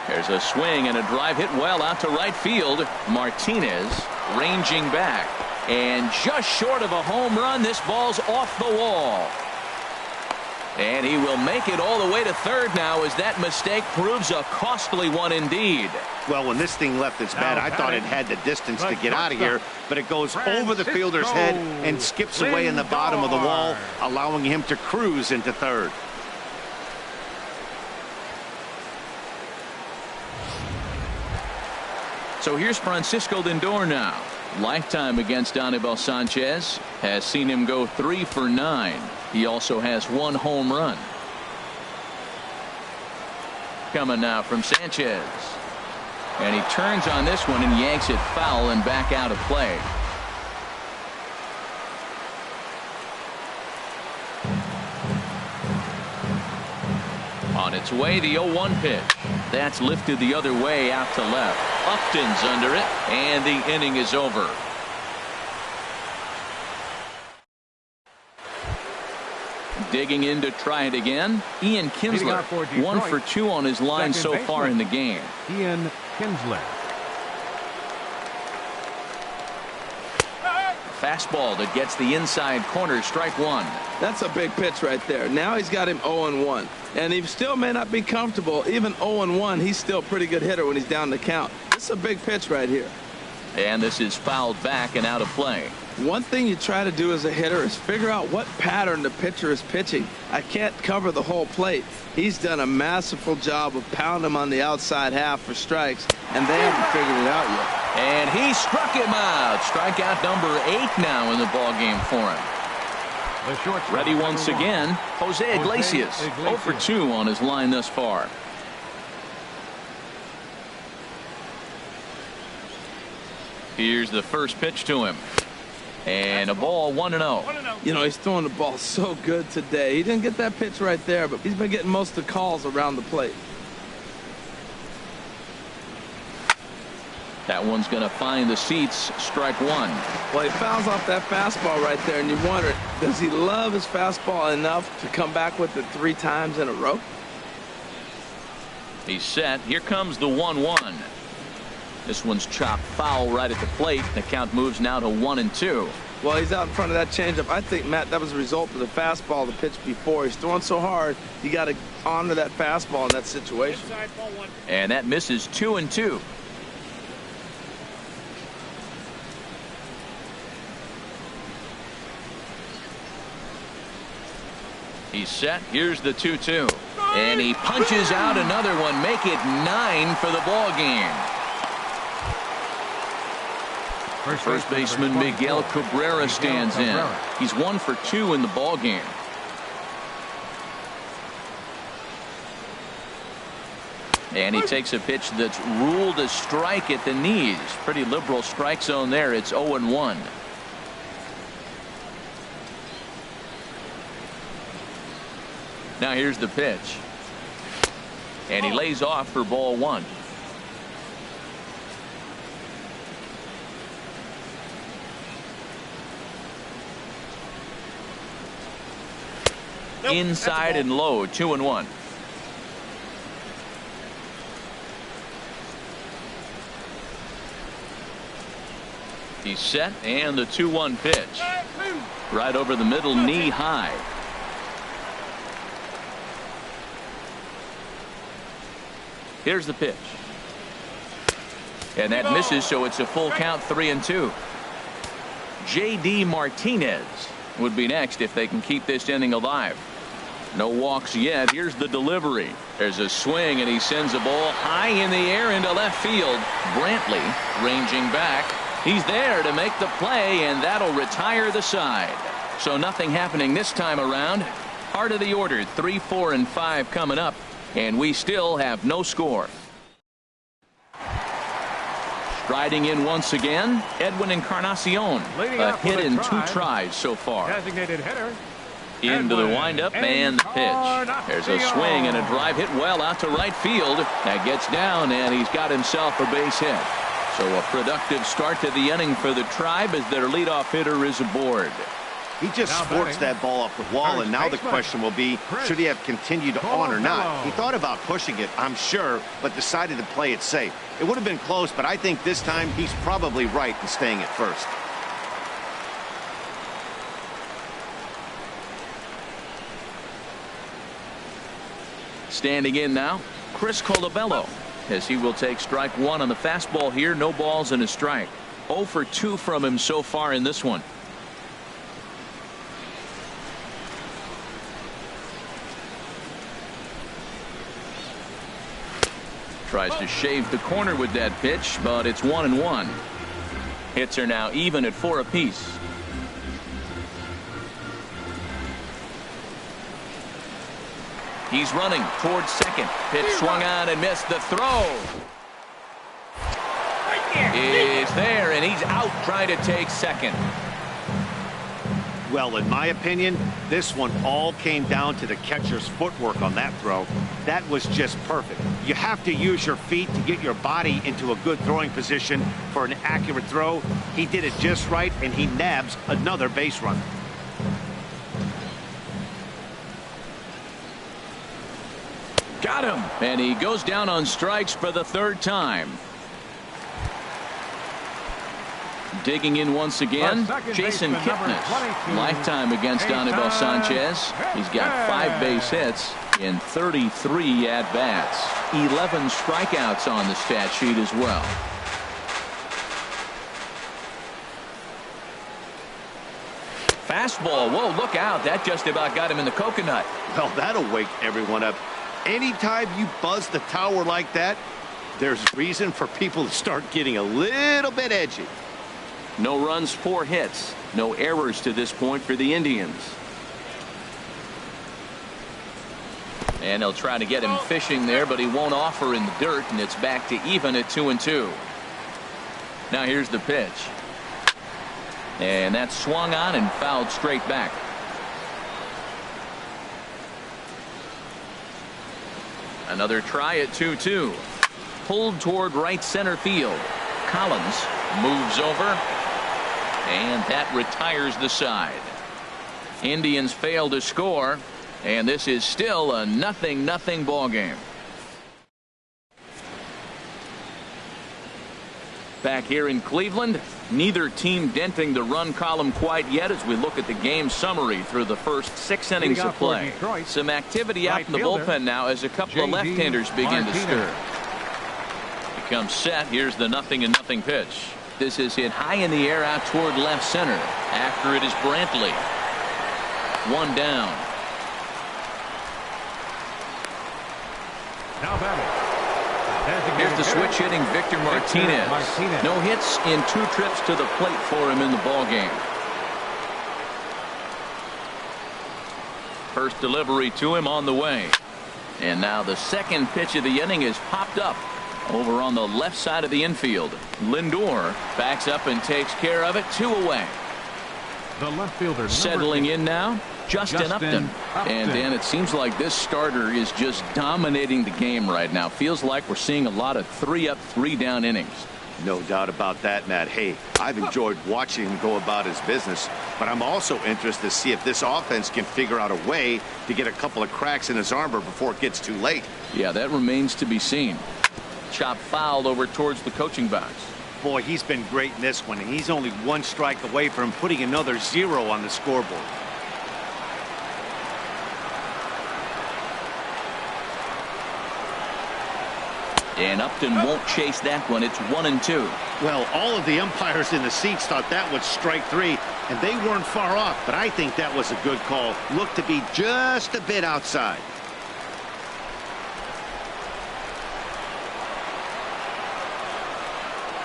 There's a swing and a drive hit well out to right field. Martinez ranging back. And just short of a home run, this ball's off the wall. And he will make it all the way to third now as that mistake proves a costly one indeed. Well, when this thing left its bat, I thought it had the distance to get out of here, but it goes over the fielder's head and skips away in the bottom of the wall, allowing him to cruise into third. So here's Francisco Lindor now. Lifetime against Anibal Sanchez. Has seen him go 3 for 9. He also has 1 home run. Coming now from Sanchez. And he turns on this one and yanks it foul and back out of play. On its way, the 0-1 pitch. That's lifted the other way out to left. Upton's under it, and the inning is over. Digging in to try it again, Ian Kinsler. 1 for 2 on his line so far in the game. Ian Kinsler. Fastball that gets the inside corner, strike 1. That's a big pitch right there. Now he's got him 0-1. And he still may not be comfortable. Even 0-1, he's still a pretty good hitter when he's down the count. This is a big pitch right here. And this is fouled back and out of play. One thing you try to do as a hitter is figure out what pattern the pitcher is pitching. I can't cover the whole plate. He's done a masterful job of pounding him on the outside half for strikes, and they haven't figured it out yet. And he struck him out. Strikeout number 8 now in the ball game for him. Ready once again, Jose Iglesias. 0 for 2 on his line thus far. Here's the first pitch to him. And a ball, 1-0. You know, he's throwing the ball so good today. He didn't get that pitch right there, but he's been getting most of the calls around the plate. That one's going to find the seats. Strike 1. Well, he fouls off that fastball right there, and you wonder, does he love his fastball enough to come back with it 3 times in a row? He's set. Here comes the 1-1. This one's chopped foul right at the plate. The count moves now to 1-2. Well, he's out in front of that changeup. I think, Matt, that was a result of the fastball the pitch before. He's throwing so hard, you got to honor that fastball in that situation. And that misses 2-2. He's set. Here's the 2-2. And he punches out another one. Make it 9 for the ball game. First baseman Miguel Cabrera stands in. He's 1 for 2 in the ball game. And he takes a pitch that's ruled a strike at the knees. Pretty liberal strike zone there. It's 0-1. Now here's the pitch. And he lays off for ball 1. Inside and low, 2-1. He's set, and the 2-1 pitch. Right over the middle, knee high. Here's the pitch. And that misses, so it's a full count, 3-2. J.D. Martinez would be next if they can keep this inning alive. No walks yet. Here's the delivery. There's a swing, and he sends a ball high in the air into left field. Brantley ranging back. He's there to make the play, and that'll retire the side. So nothing happening this time around. Heart of the order, 3, 4, and 5 coming up, and we still have no score. Striding in once again, Edwin Encarnacion. A hit in 2 tries so far. Designated hitter. Into the windup and the pitch. There's a swing and a drive hit well out to right field. That gets down, and he's got himself a base hit. So a productive start to the inning for the Tribe as their leadoff hitter is aboard. He just sports that ball off the wall, and now the question will be, should he have continued on or not? He thought about pushing it, I'm sure, but decided to play it safe. It would have been close, but I think this time he's probably right in staying at first. Standing in now, Chris Colabello, as he will take strike 1 on the fastball here. No balls and a strike. 0 for 2 from him so far in this one. Tries to shave the corner with that pitch, but it's 1-1. Hits are now even at 4 apiece. He's running towards second. Pitch swung on and missed. The throw is there, and he's out trying to take second. Well, in my opinion, this one all came down to the catcher's footwork on that throw. That was just perfect. You have to use your feet to get your body into a good throwing position for an accurate throw. He did it just right, and he nabs another base runner. Got him. And he goes down on strikes for the third time. Digging in once again, Jason Kipnis. Lifetime against Anibal Sanchez. He's got 5 base hits in 33 at-bats. 11 strikeouts on the stat sheet as well. Fastball. Whoa, look out. That just about got him in the coconut. Well, that'll wake everyone up. Anytime you buzz the tower like that, there's reason for people to start getting a little bit edgy. No runs, 4 hits. No errors to this point for the Indians. And they'll try to get him fishing there, but he won't offer in the dirt, and it's back to even at 2-2. Now here's the pitch. And that's swung on and fouled straight back. Another try at 2-2. Pulled toward right center field. Collins moves over. And that retires the side. Indians fail to score, and this is still a 0-0 ball game. Back here in Cleveland, neither team denting the run column quite yet as we look at the game summary through the first 6 innings of play. Some activity out in the bullpen now as a couple of left-handers begin to stir. Becomes set. Here's the 0-0 pitch. This is hit high in the air out toward left center. After it is Brantley. 1 down. Now batting. Here's the switch hitting Victor Martinez. No hits in 2 trips to the plate for him in the ball game. First delivery to him on the way. And now the second pitch of the inning is popped up over on the left side of the infield. Lindor backs up and takes care of it. 2 away. The left fielder settling in now, Justin Upton. And Dan, it seems like this starter is just dominating the game right now. Feels like we're seeing a lot of 3-up, 3-down innings. No doubt about that, Matt. Hey, I've enjoyed watching him go about his business, but I'm also interested to see if this offense can figure out a way to get a couple of cracks in his armor before it gets too late. Yeah, that remains to be seen. Chop fouled over towards the coaching box. Boy, he's been great in this one, and he's only 1 strike away from putting another 0 on the scoreboard. And Upton won't chase that one. It's 1-2. Well, all of the umpires in the seats thought that was strike 3, and they weren't far off, but I think that was a good call. Looked to be just a bit outside.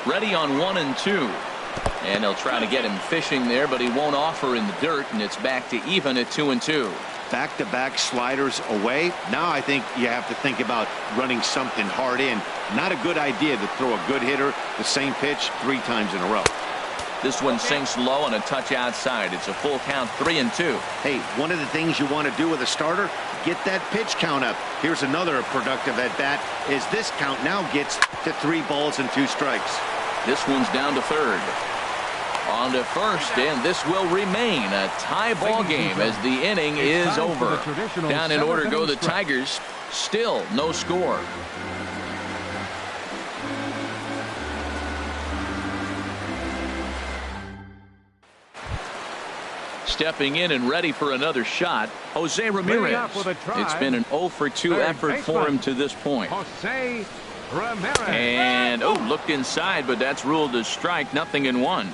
Ready on 1-2. And they'll try to get him fishing there, but he won't offer in the dirt, and it's back to even at 2-2. Back-to-back sliders away. Now I think you have to think about running something hard in. Not a good idea to throw a good hitter the same pitch 3 times in a row. This one sinks low and a touch outside. It's a full count, 3-2. Hey, one of the things you want to do with a starter, get that pitch count up. Here's another productive at-bat as this count now gets to 3 balls and 2 strikes. This one's down to third. On to first, and this will remain a tie ball game as the inning is over. Down in order go the Tigers. Still no score. Stepping in and ready for another shot, Jose Ramirez. It's been an 0-for-2 effort for him to this point. Jose Ramirez. And looked inside, but that's ruled as strike. 0-1.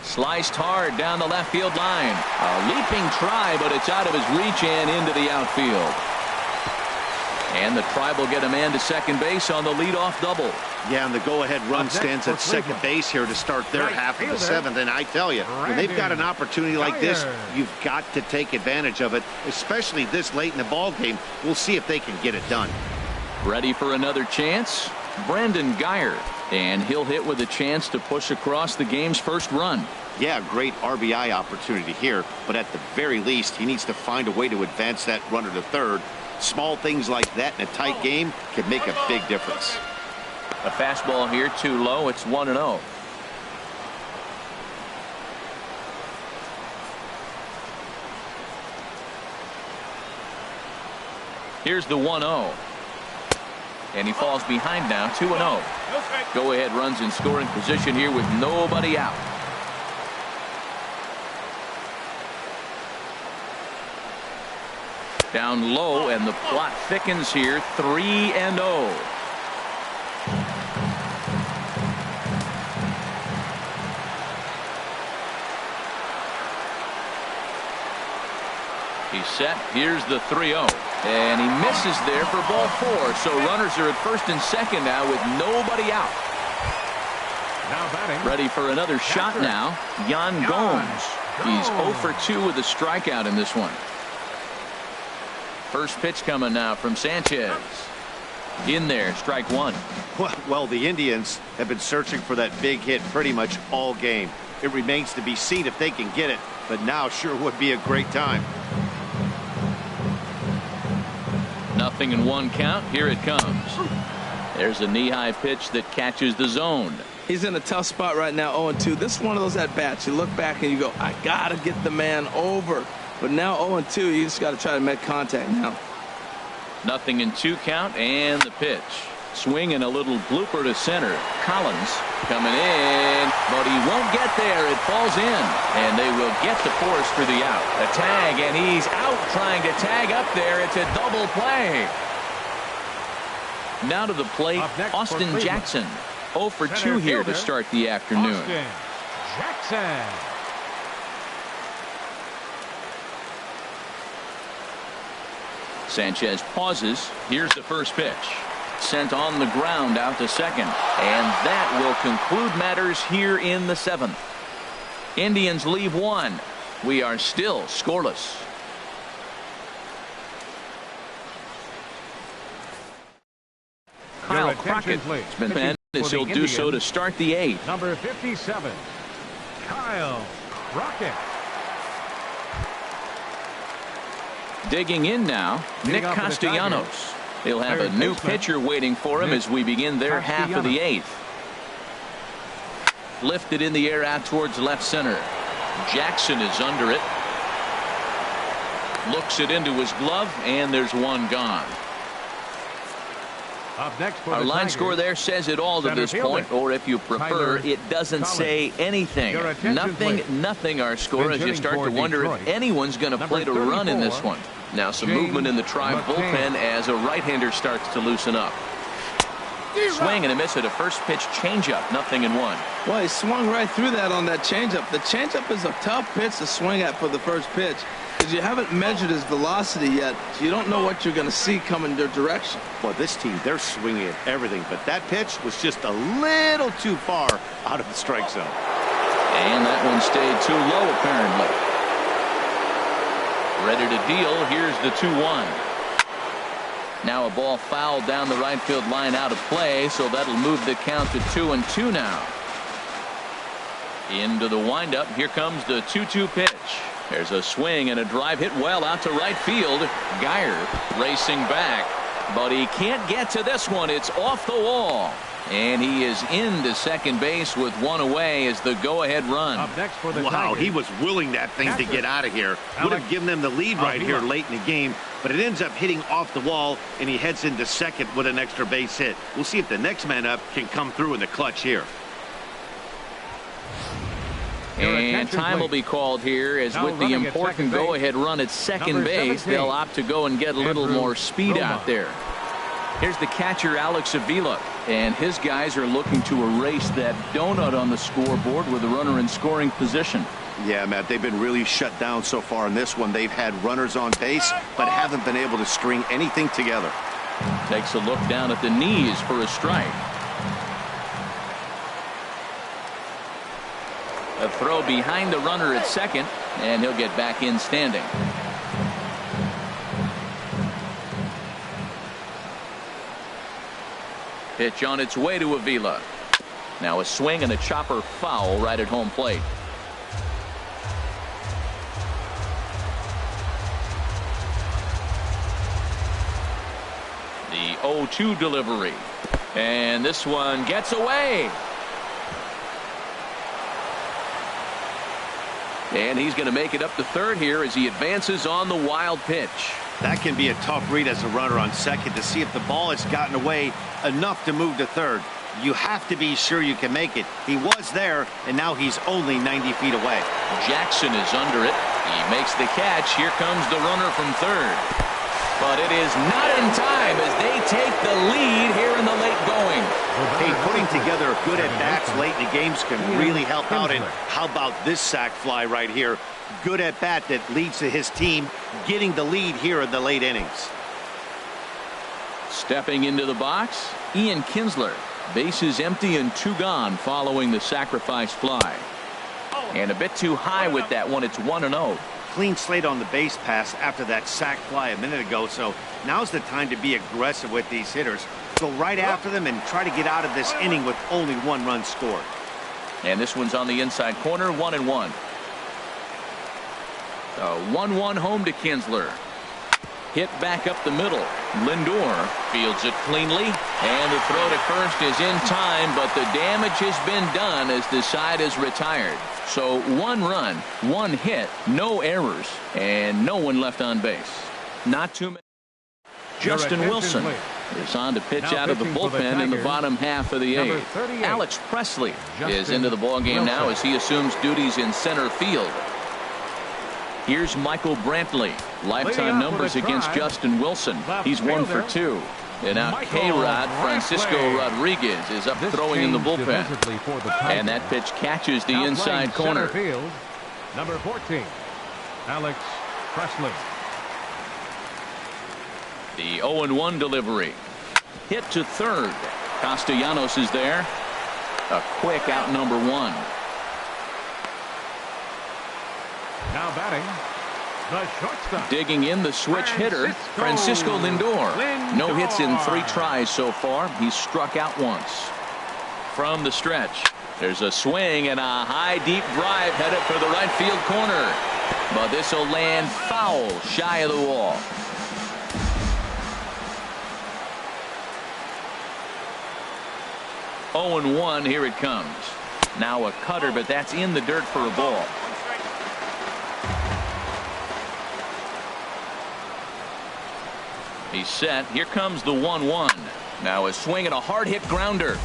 Sliced hard down the left field line. A leaping try, but it's out of his reach and into the outfield. And the Tribe will get a man to second base on the leadoff double. Yeah, and the go-ahead run stands at second base here to start their half of the 7th. And I tell you, when they've got an opportunity like this, you've got to take advantage of it, especially this late in the ball game. We'll see if they can get it done. Ready for another chance. Brandon Geyer, and he'll hit with a chance to push across the game's first run. Yeah, great RBI opportunity here, but at the very least, he needs to find a way to advance that runner to third. Small things like that in a tight game can make a big difference. A fastball here too low. It's 1-0. Here's the 1-0. And he falls behind now, 2-0. Go-ahead runs in scoring position here with nobody out. Down low, and the plot thickens here, 3-0. He's set. Here's the 3-0. And he misses there for ball 4. So runners are at first and second now with nobody out. Now batting. Ready for another shot now. Yan Gomes. He's 0 for 2 with a strikeout in this one. First pitch coming now from Sanchez. In there, strike 1. Well, the Indians have been searching for that big hit pretty much all game. It remains to be seen if they can get it, but now sure would be a great time. 0-1 count. Here it comes. There's a knee-high pitch that catches the zone. He's in a tough spot right now, 0-2. This is one of those at-bats. You look back and you go, I got to get the man over. But now 0-2, you just got to try to make contact now. 0-2 count, and the pitch. Swing and a little blooper to center. Collins coming in, but he won't get there. It falls in, and they will get the force for the out. A tag, and he's out trying to tag up there. It's a double play. Now to the plate, Austin Jackson. 0 for 2 here to start the afternoon. Austin Jackson. Sanchez pauses. Here's the first pitch. Sent on the ground out to second. And that will conclude matters here in the 7th. Indians leave 1. We are still scoreless. Kyle Crockett has been banned as he'll do so to start the 8th. Number 57, Kyle Crockett. Digging in now, Nick Castellanos. He'll have a new pitcher waiting for him as we begin their half of the 8th. Lifted in the air out towards left center. Jackson is under it. Looks it into his glove, and there's one gone. Up next for our line score there says it all to this point, or if you prefer, it doesn't say anything. Nothing our score as you start to wonder if anyone's going to play to run in this one. Now some movement in the Tribe bullpen as a right-hander starts to loosen up. Swing and a miss at a first pitch changeup, 0-1. Well, he swung right through that on that changeup. The changeup is a tough pitch to swing at for the first pitch because you haven't measured his velocity yet. So you don't know what you're going to see coming their direction. Well, this team, they're swinging at everything, but that pitch was just a little too far out of the strike zone. And that one stayed too low, apparently. Ready to deal. Here's the 2-1. Now a ball fouled down the right field line out of play, so that'll move the count to 2-2 now. Into the windup. Here comes the 2-2 pitch. There's a swing and a drive hit well out to right field. Geyer racing back, but he can't get to this one. It's off the wall. And he is into second base with one away as the go-ahead run. Up next for the wow, Tigers. he was willing that thing to get out of here. Would have given them the lead right here late in the game, but it ends up hitting off the wall, and he heads into second with an extra base hit. We'll see if the next man up can come through in the clutch here. And time will be called here as with the important go-ahead run at second base, they'll opt to go and get a little more speed out there. Here's the catcher, Alex Avila, and his guys are looking to erase that donut on the scoreboard with a runner in scoring position. Yeah, Matt, they've been really shut down so far in this one. They've had runners on base, but haven't been able to string anything together. Takes a look down at the knees for a strike. A throw behind the runner at second, and he'll get back in standing. Pitch on its way to Avila. Now a swing and a chopper foul right at home plate. The 0-2 delivery. And this one gets away. And he's going to make it up to third here as he advances on the wild pitch. That can be a tough read as a runner on second to see if the ball has gotten away enough to move to third. You have to be sure you can make it. He was there, and now he's only 90 feet away. Jackson is under it. He makes the catch. Here comes the runner from third. But it is not in time as they take the lead here in the late going. Hey, putting together good at-bats late in the games can really help out. And how about this sac fly right here? Good at-bat that leads to his team getting the lead here in the late innings. Stepping into the box, Ian Kinsler. Bases empty and 2 gone following the sacrifice fly. And a bit too high with that one. It's 1-0. Clean slate on the base pass after that sac fly a minute ago, so now's the time to be aggressive with these hitters. Go right after them and try to get out of this inning with only 1 run scored. And this one's on the inside corner, 1-1. A 1-1 home to Kinsler. Hit back up the middle. Lindor fields it cleanly, and the throw to first is in time, but the damage has been done as the side is retired. So 1 run, 1 hit, no errors, and no one left on base. Not too many. Justin Wilson is on to pitch out of the bullpen in the bottom half of the 8th. Alex Presley is into the ballgame now as he assumes duties in center field. Here's Michael Brantley. Lifetime numbers against Justin Wilson. He's 1 for 2. And now K-Rod Francisco Rodriguez is up throwing in the bullpen. And that pitch catches the inside corner. Field, number 14, Alex Presley. The 0-1 delivery. Hit to third. Castellanos is there. A quick out number 1. Now batting, the shortstop. Digging in the switch hitter, Francisco Lindor. No hits in 3 tries so far. He's struck out once. From the stretch, there's a swing and a high deep drive headed for the right field corner. But this will land foul shy of the wall. Oh and 1, here it comes. Now a cutter, but that's in the dirt for a ball. He's set. Here comes the 1-1. Now a swing and a hard hit grounder.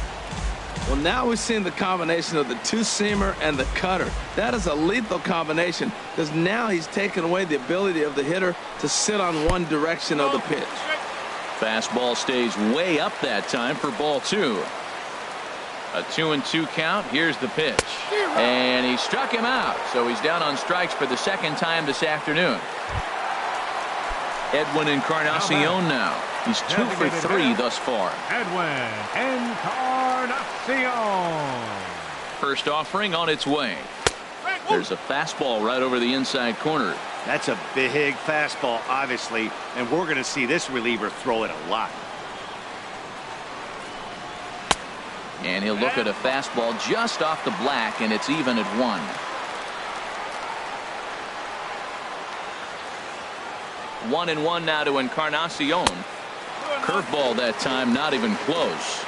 Well, now we're seeing the combination of the 2-seamer and the cutter. That is a lethal combination because now he's taken away the ability of the hitter to sit on one direction of the pitch. Fastball stays way up that time for ball 2. A 2-2 count. Here's the pitch. And he struck him out. So he's down on strikes for the 2nd time this afternoon. Edwin Encarnacion now. He's 2 for 3 thus far. Edwin Encarnacion. First offering on its way. There's a fastball right over the inside corner. That's a big fastball, obviously, and we're going to see this reliever throw it a lot. And he'll look at a fastball just off the black, and it's even at 1. 1-1 now to Encarnacion. Curveball that time, not even close.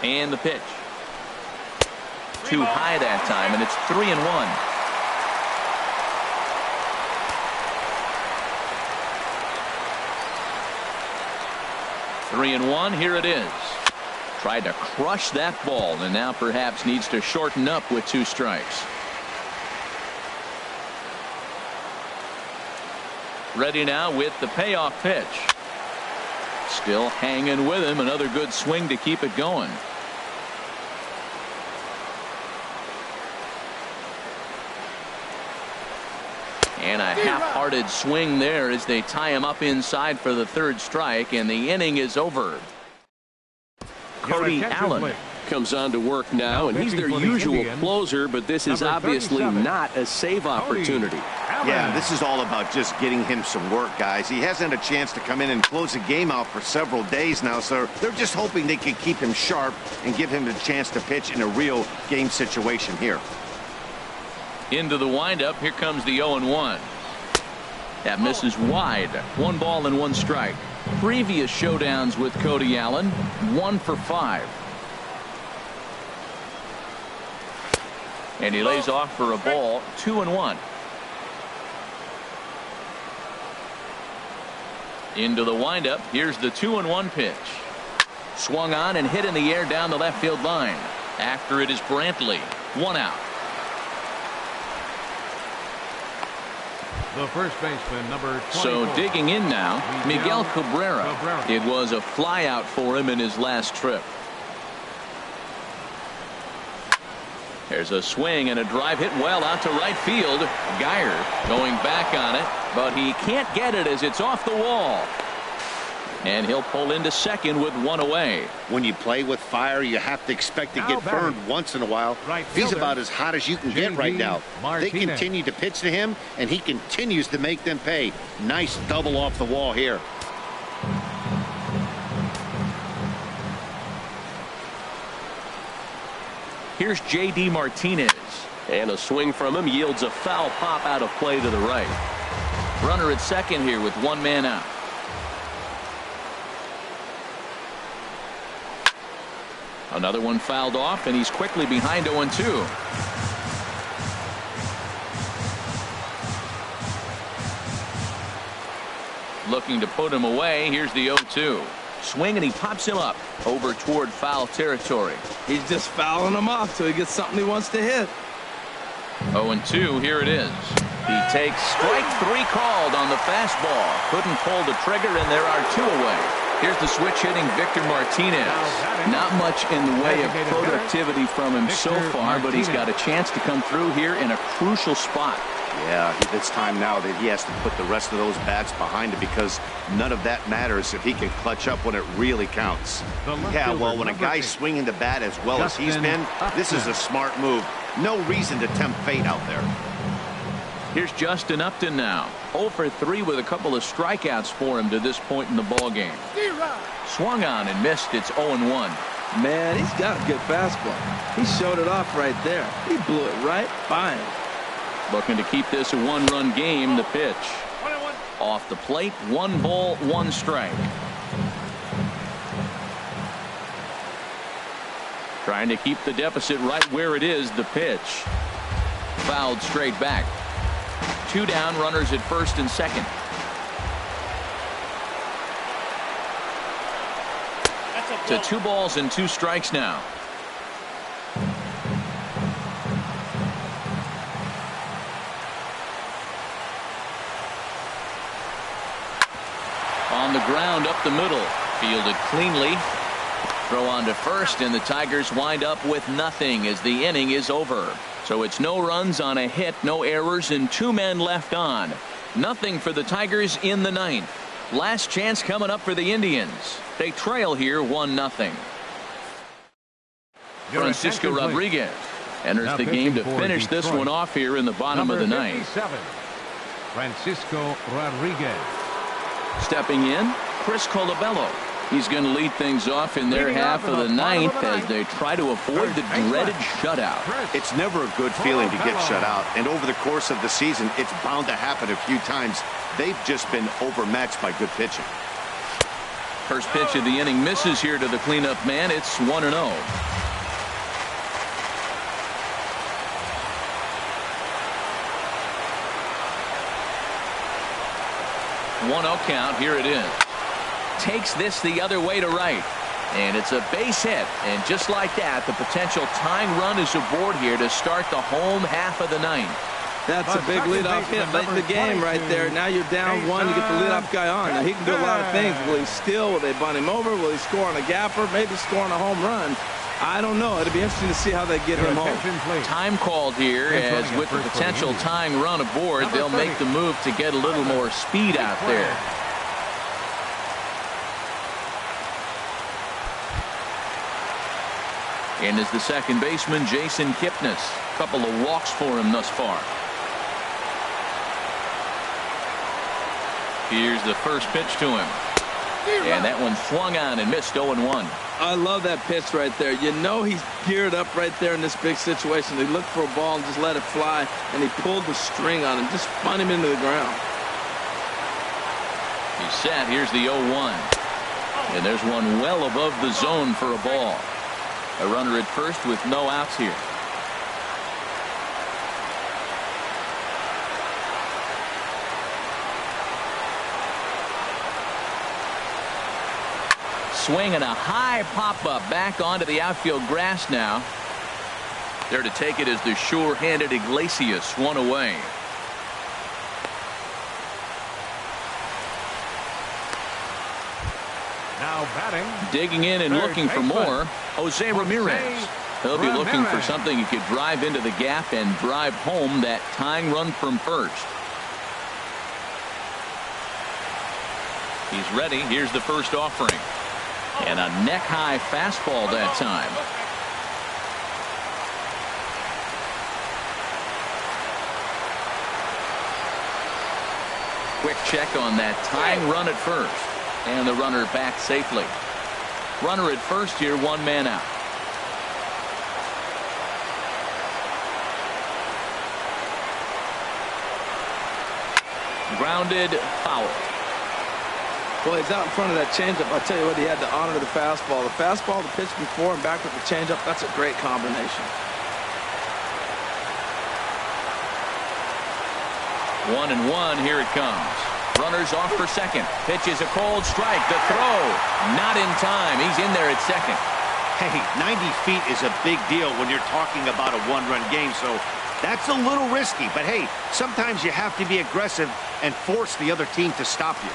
And the pitch. Too high that time, and it's 3-1. Three and 1. Here it is. Tried to crush that ball, and now perhaps needs to shorten up with 2 strikes. Ready now with the payoff pitch. Still hanging with him. Another good swing to keep it going. And a half-hearted swing there as they tie him up inside for the 3rd strike, and the inning is over. Cody Allen comes on to work now, and he's their usual closer, but this is obviously not a save opportunity. Yeah, this is all about just getting him some work, guys. He hasn't had a chance to come in and close the game out for several days now, so they're just hoping they can keep him sharp and give him a chance to pitch in a real game situation here. Into the windup. Here comes the 0-1. That misses wide. 1 ball and 1 strike. Previous showdowns with Cody Allen, 1 for 5. And he lays off for a ball, 2-1. Into the windup. Here's the 2-1 pitch. Swung on and hit in the air down the left field line. After it is Brantley. 1 out. The first baseman, number 24. So digging in now, Miguel Cabrera. It was a flyout for him in his last trip. There's a swing and a drive hit well out to right field. Geyer going back on it, but he can't get it as it's off the wall. And he'll pull into second with 1 away. When you play with fire, you have to expect to get burned once in a while. He's about as hot as you can get right now. They continue to pitch to him, and he continues to make them pay. Nice double off the wall here. Here's J.D. Martinez. And a swing from him yields a foul pop out of play to the right. Runner at second here with 1 man out. Another one fouled off, and he's quickly behind 0-2. Looking to put him away. Here's the 0-2. Swing, and he pops him up over toward foul territory. He's just fouling him off till he gets something he wants to hit. 0-2. Here it is. He takes strike 3 called on the fastball. Couldn't pull the trigger, and there are 2 away. Here's the switch hitting Victor Martinez. Not much in the way of productivity from him so far, but he's got a chance to come through here in a crucial spot. Yeah, it's time now that he has to put the rest of those bats behind him, because none of that matters if he can clutch up when it really counts. Yeah, well, when a guy's swinging the bat as well as he's been, this is a smart move. No reason to tempt fate out there. Here's Justin Upton now. 0 for 3 with a couple of strikeouts for him to this point in the ballgame. Swung on and missed. It's 0-1. Man, he's got a good fastball. He showed it off right there. He blew it right by him. Looking to keep this a 1-run game. The pitch. Off the plate. 1 ball, 1 strike. Trying to keep the deficit right where it is. The pitch. Fouled straight back. 2 down, runners at first and second. To 2 balls and 2 strikes now. On the ground up the middle. Fielded cleanly. Throw on to first, and the Tigers wind up with nothing as the inning is over. So it's no runs on a hit, no errors, and 2 men left on. Nothing for the Tigers in the 9th. Last chance coming up for the Indians. They trail here 1-0. Francisco Rodriguez enters the game to finish this one off here in the bottom of the 9th. Francisco Rodriguez. Stepping in, Chris Colabello. He's going to lead things off in their half of the 9th as they try to avoid the dreaded shutout. It's never a good feeling to get shut out, and over the course of the season, it's bound to happen a few times. They've just been overmatched by good pitching. First pitch of the inning misses here to the cleanup man. It's 1-0. 1-0 count. Here it is. Takes this the other way to right. And it's a base hit. And just like that, the potential tying run is aboard here to start the home half of the 9th. That's a big leadoff hit late in the game right there. Now you're down 1, you get the leadoff guy on. Now he can do a lot of things. Will he steal? Will they bunt him over? Will he score on a gapper? Maybe score on a home run. I don't know. It'll be interesting to see how they get him home. Time called here, as with the potential tying run aboard, they'll make the move to get a little more speed out there. And is the second baseman, Jason Kipnis. Couple of walks for him thus far. Here's the first pitch to him. And that one swung on and missed. 0-1. I love that pitch right there. You know he's geared up right there in this big situation. He looked for a ball and just let it fly, and he pulled the string on him, just spun him into the ground. He's set. Here's the 0-1. And there's one well above the zone for a ball. A runner at first with no outs here. Swing and a high pop-up back onto the outfield grass now. There to take it is the sure-handed Iglesias, one away. Now batting. Digging in and looking for more, Jose Ramirez. He'll be looking for something he could drive into the gap and drive home that tying run from first. He's ready. Here's the first offering. And a neck-high fastball that time. Quick check on that tying run at first. And the runner back safely. Runner at first here, one man out. Grounded, foul. Well, he's out in front of that changeup. I tell you what, he had to honor the fastball. The fastball, the pitch before, and back with the changeup, that's a great combination. 1-1, here it comes. Runners off for second. Pitch is a cold strike. The throw, not in time. He's in there at second. Hey, 90 feet is a big deal when you're talking about a one-run game, so that's a little risky. But hey, sometimes you have to be aggressive and force the other team to stop you.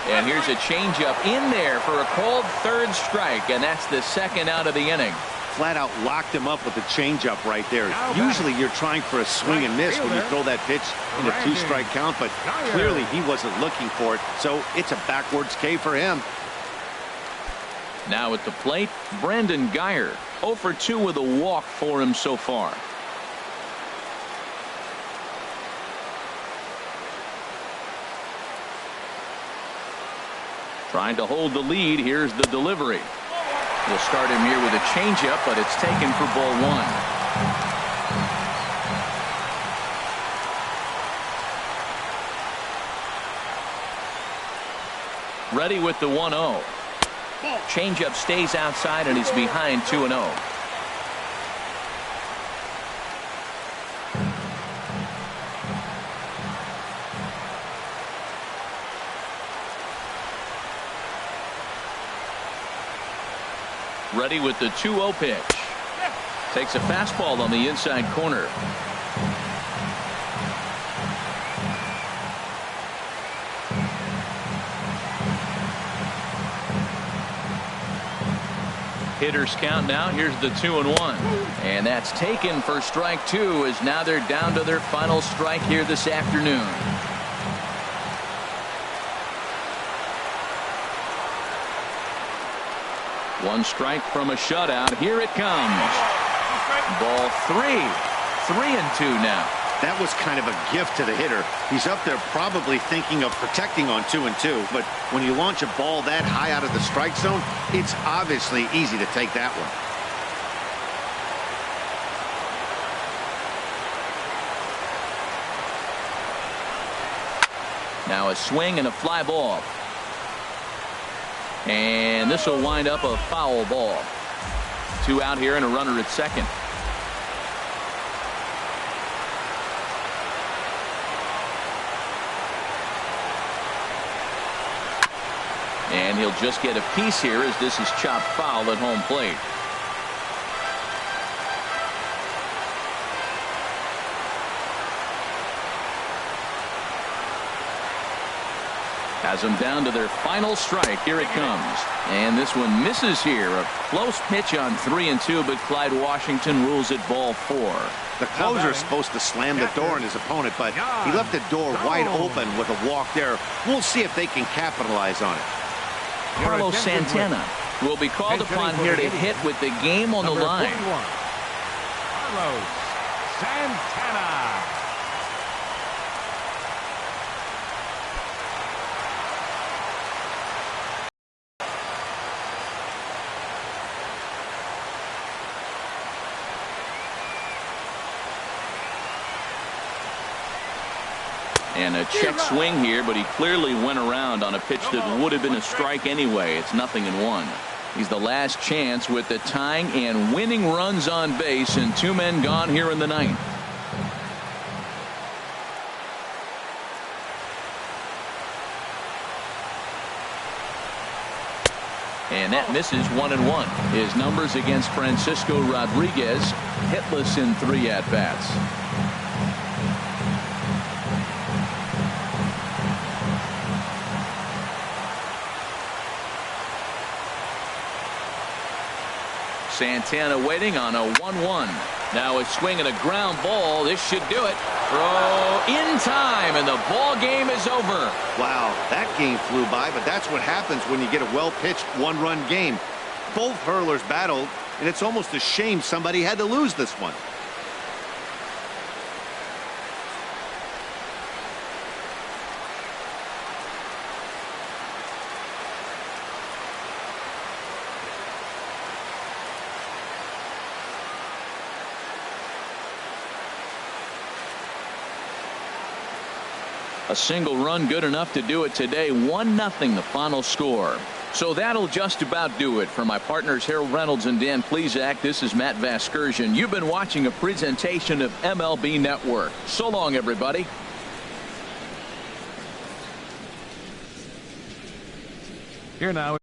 And here's a changeup in there for a called third strike, and that's the second out of the inning. Flat out locked him up with a changeup right there. Usually you're trying for a swing and miss when you throw that pitch in a two-strike count, but clearly he wasn't looking for it, so it's a backwards K for him. Now at the plate, Brandon Geyer. 0 for 2 with a walk for him so far. Trying to hold the lead. Here's the delivery. We'll start him here with a changeup, but it's taken for ball one. Ready with the 1-0. Changeup stays outside, and he's behind 2-0. Ready with the 2-0 pitch. Takes a fastball on the inside corner. Hitters count now. Here's the 2-1. And that's taken for strike two, as now they're down to their final strike here this afternoon. One strike from a shutout. Here it comes. Ball three. 3-2 now. That was kind of a gift to the hitter. He's up there probably thinking of protecting on 2-2, but when you launch a ball that high out of the strike zone, it's obviously easy to take that one. Now a swing and a fly ball. And this will wind up a foul ball. 2 out here and a runner at second. And he'll just get a piece here as this is chopped foul at home plate. Has them down to their final strike. Here it comes. And this one misses here. A close pitch on 3-2, but Clyde Washington rules it ball 4. The closer is supposed to slam the door on his opponent, but he left the door wide open with a walk there. We'll see if they can capitalize on it. Carlos Santana will be called upon here to hit with the game on the line. 41, Carlos Santana. And a check swing here, but he clearly went around on a pitch that would have been a strike anyway. It's 0-1. He's the last chance with the tying and winning runs on base and 2 men gone here in the ninth. And that misses 1-1. His numbers against Francisco Rodriguez hitless in 3 at-bats. Santana waiting on a 1-1. Now a swing and a ground ball. This should do it. Throw in time, and the ball game is over. Wow, that game flew by, but that's what happens when you get a well-pitched one-run game. Both hurlers battled, and it's almost a shame somebody had to lose this one. A single run good enough to do it today. 1-0 the final score. So that'll just about do it. For my partners Harold Reynolds and Dan Plesac, this is Matt Vasgersian. You've been watching a presentation of MLB Network. So long, everybody. Here now.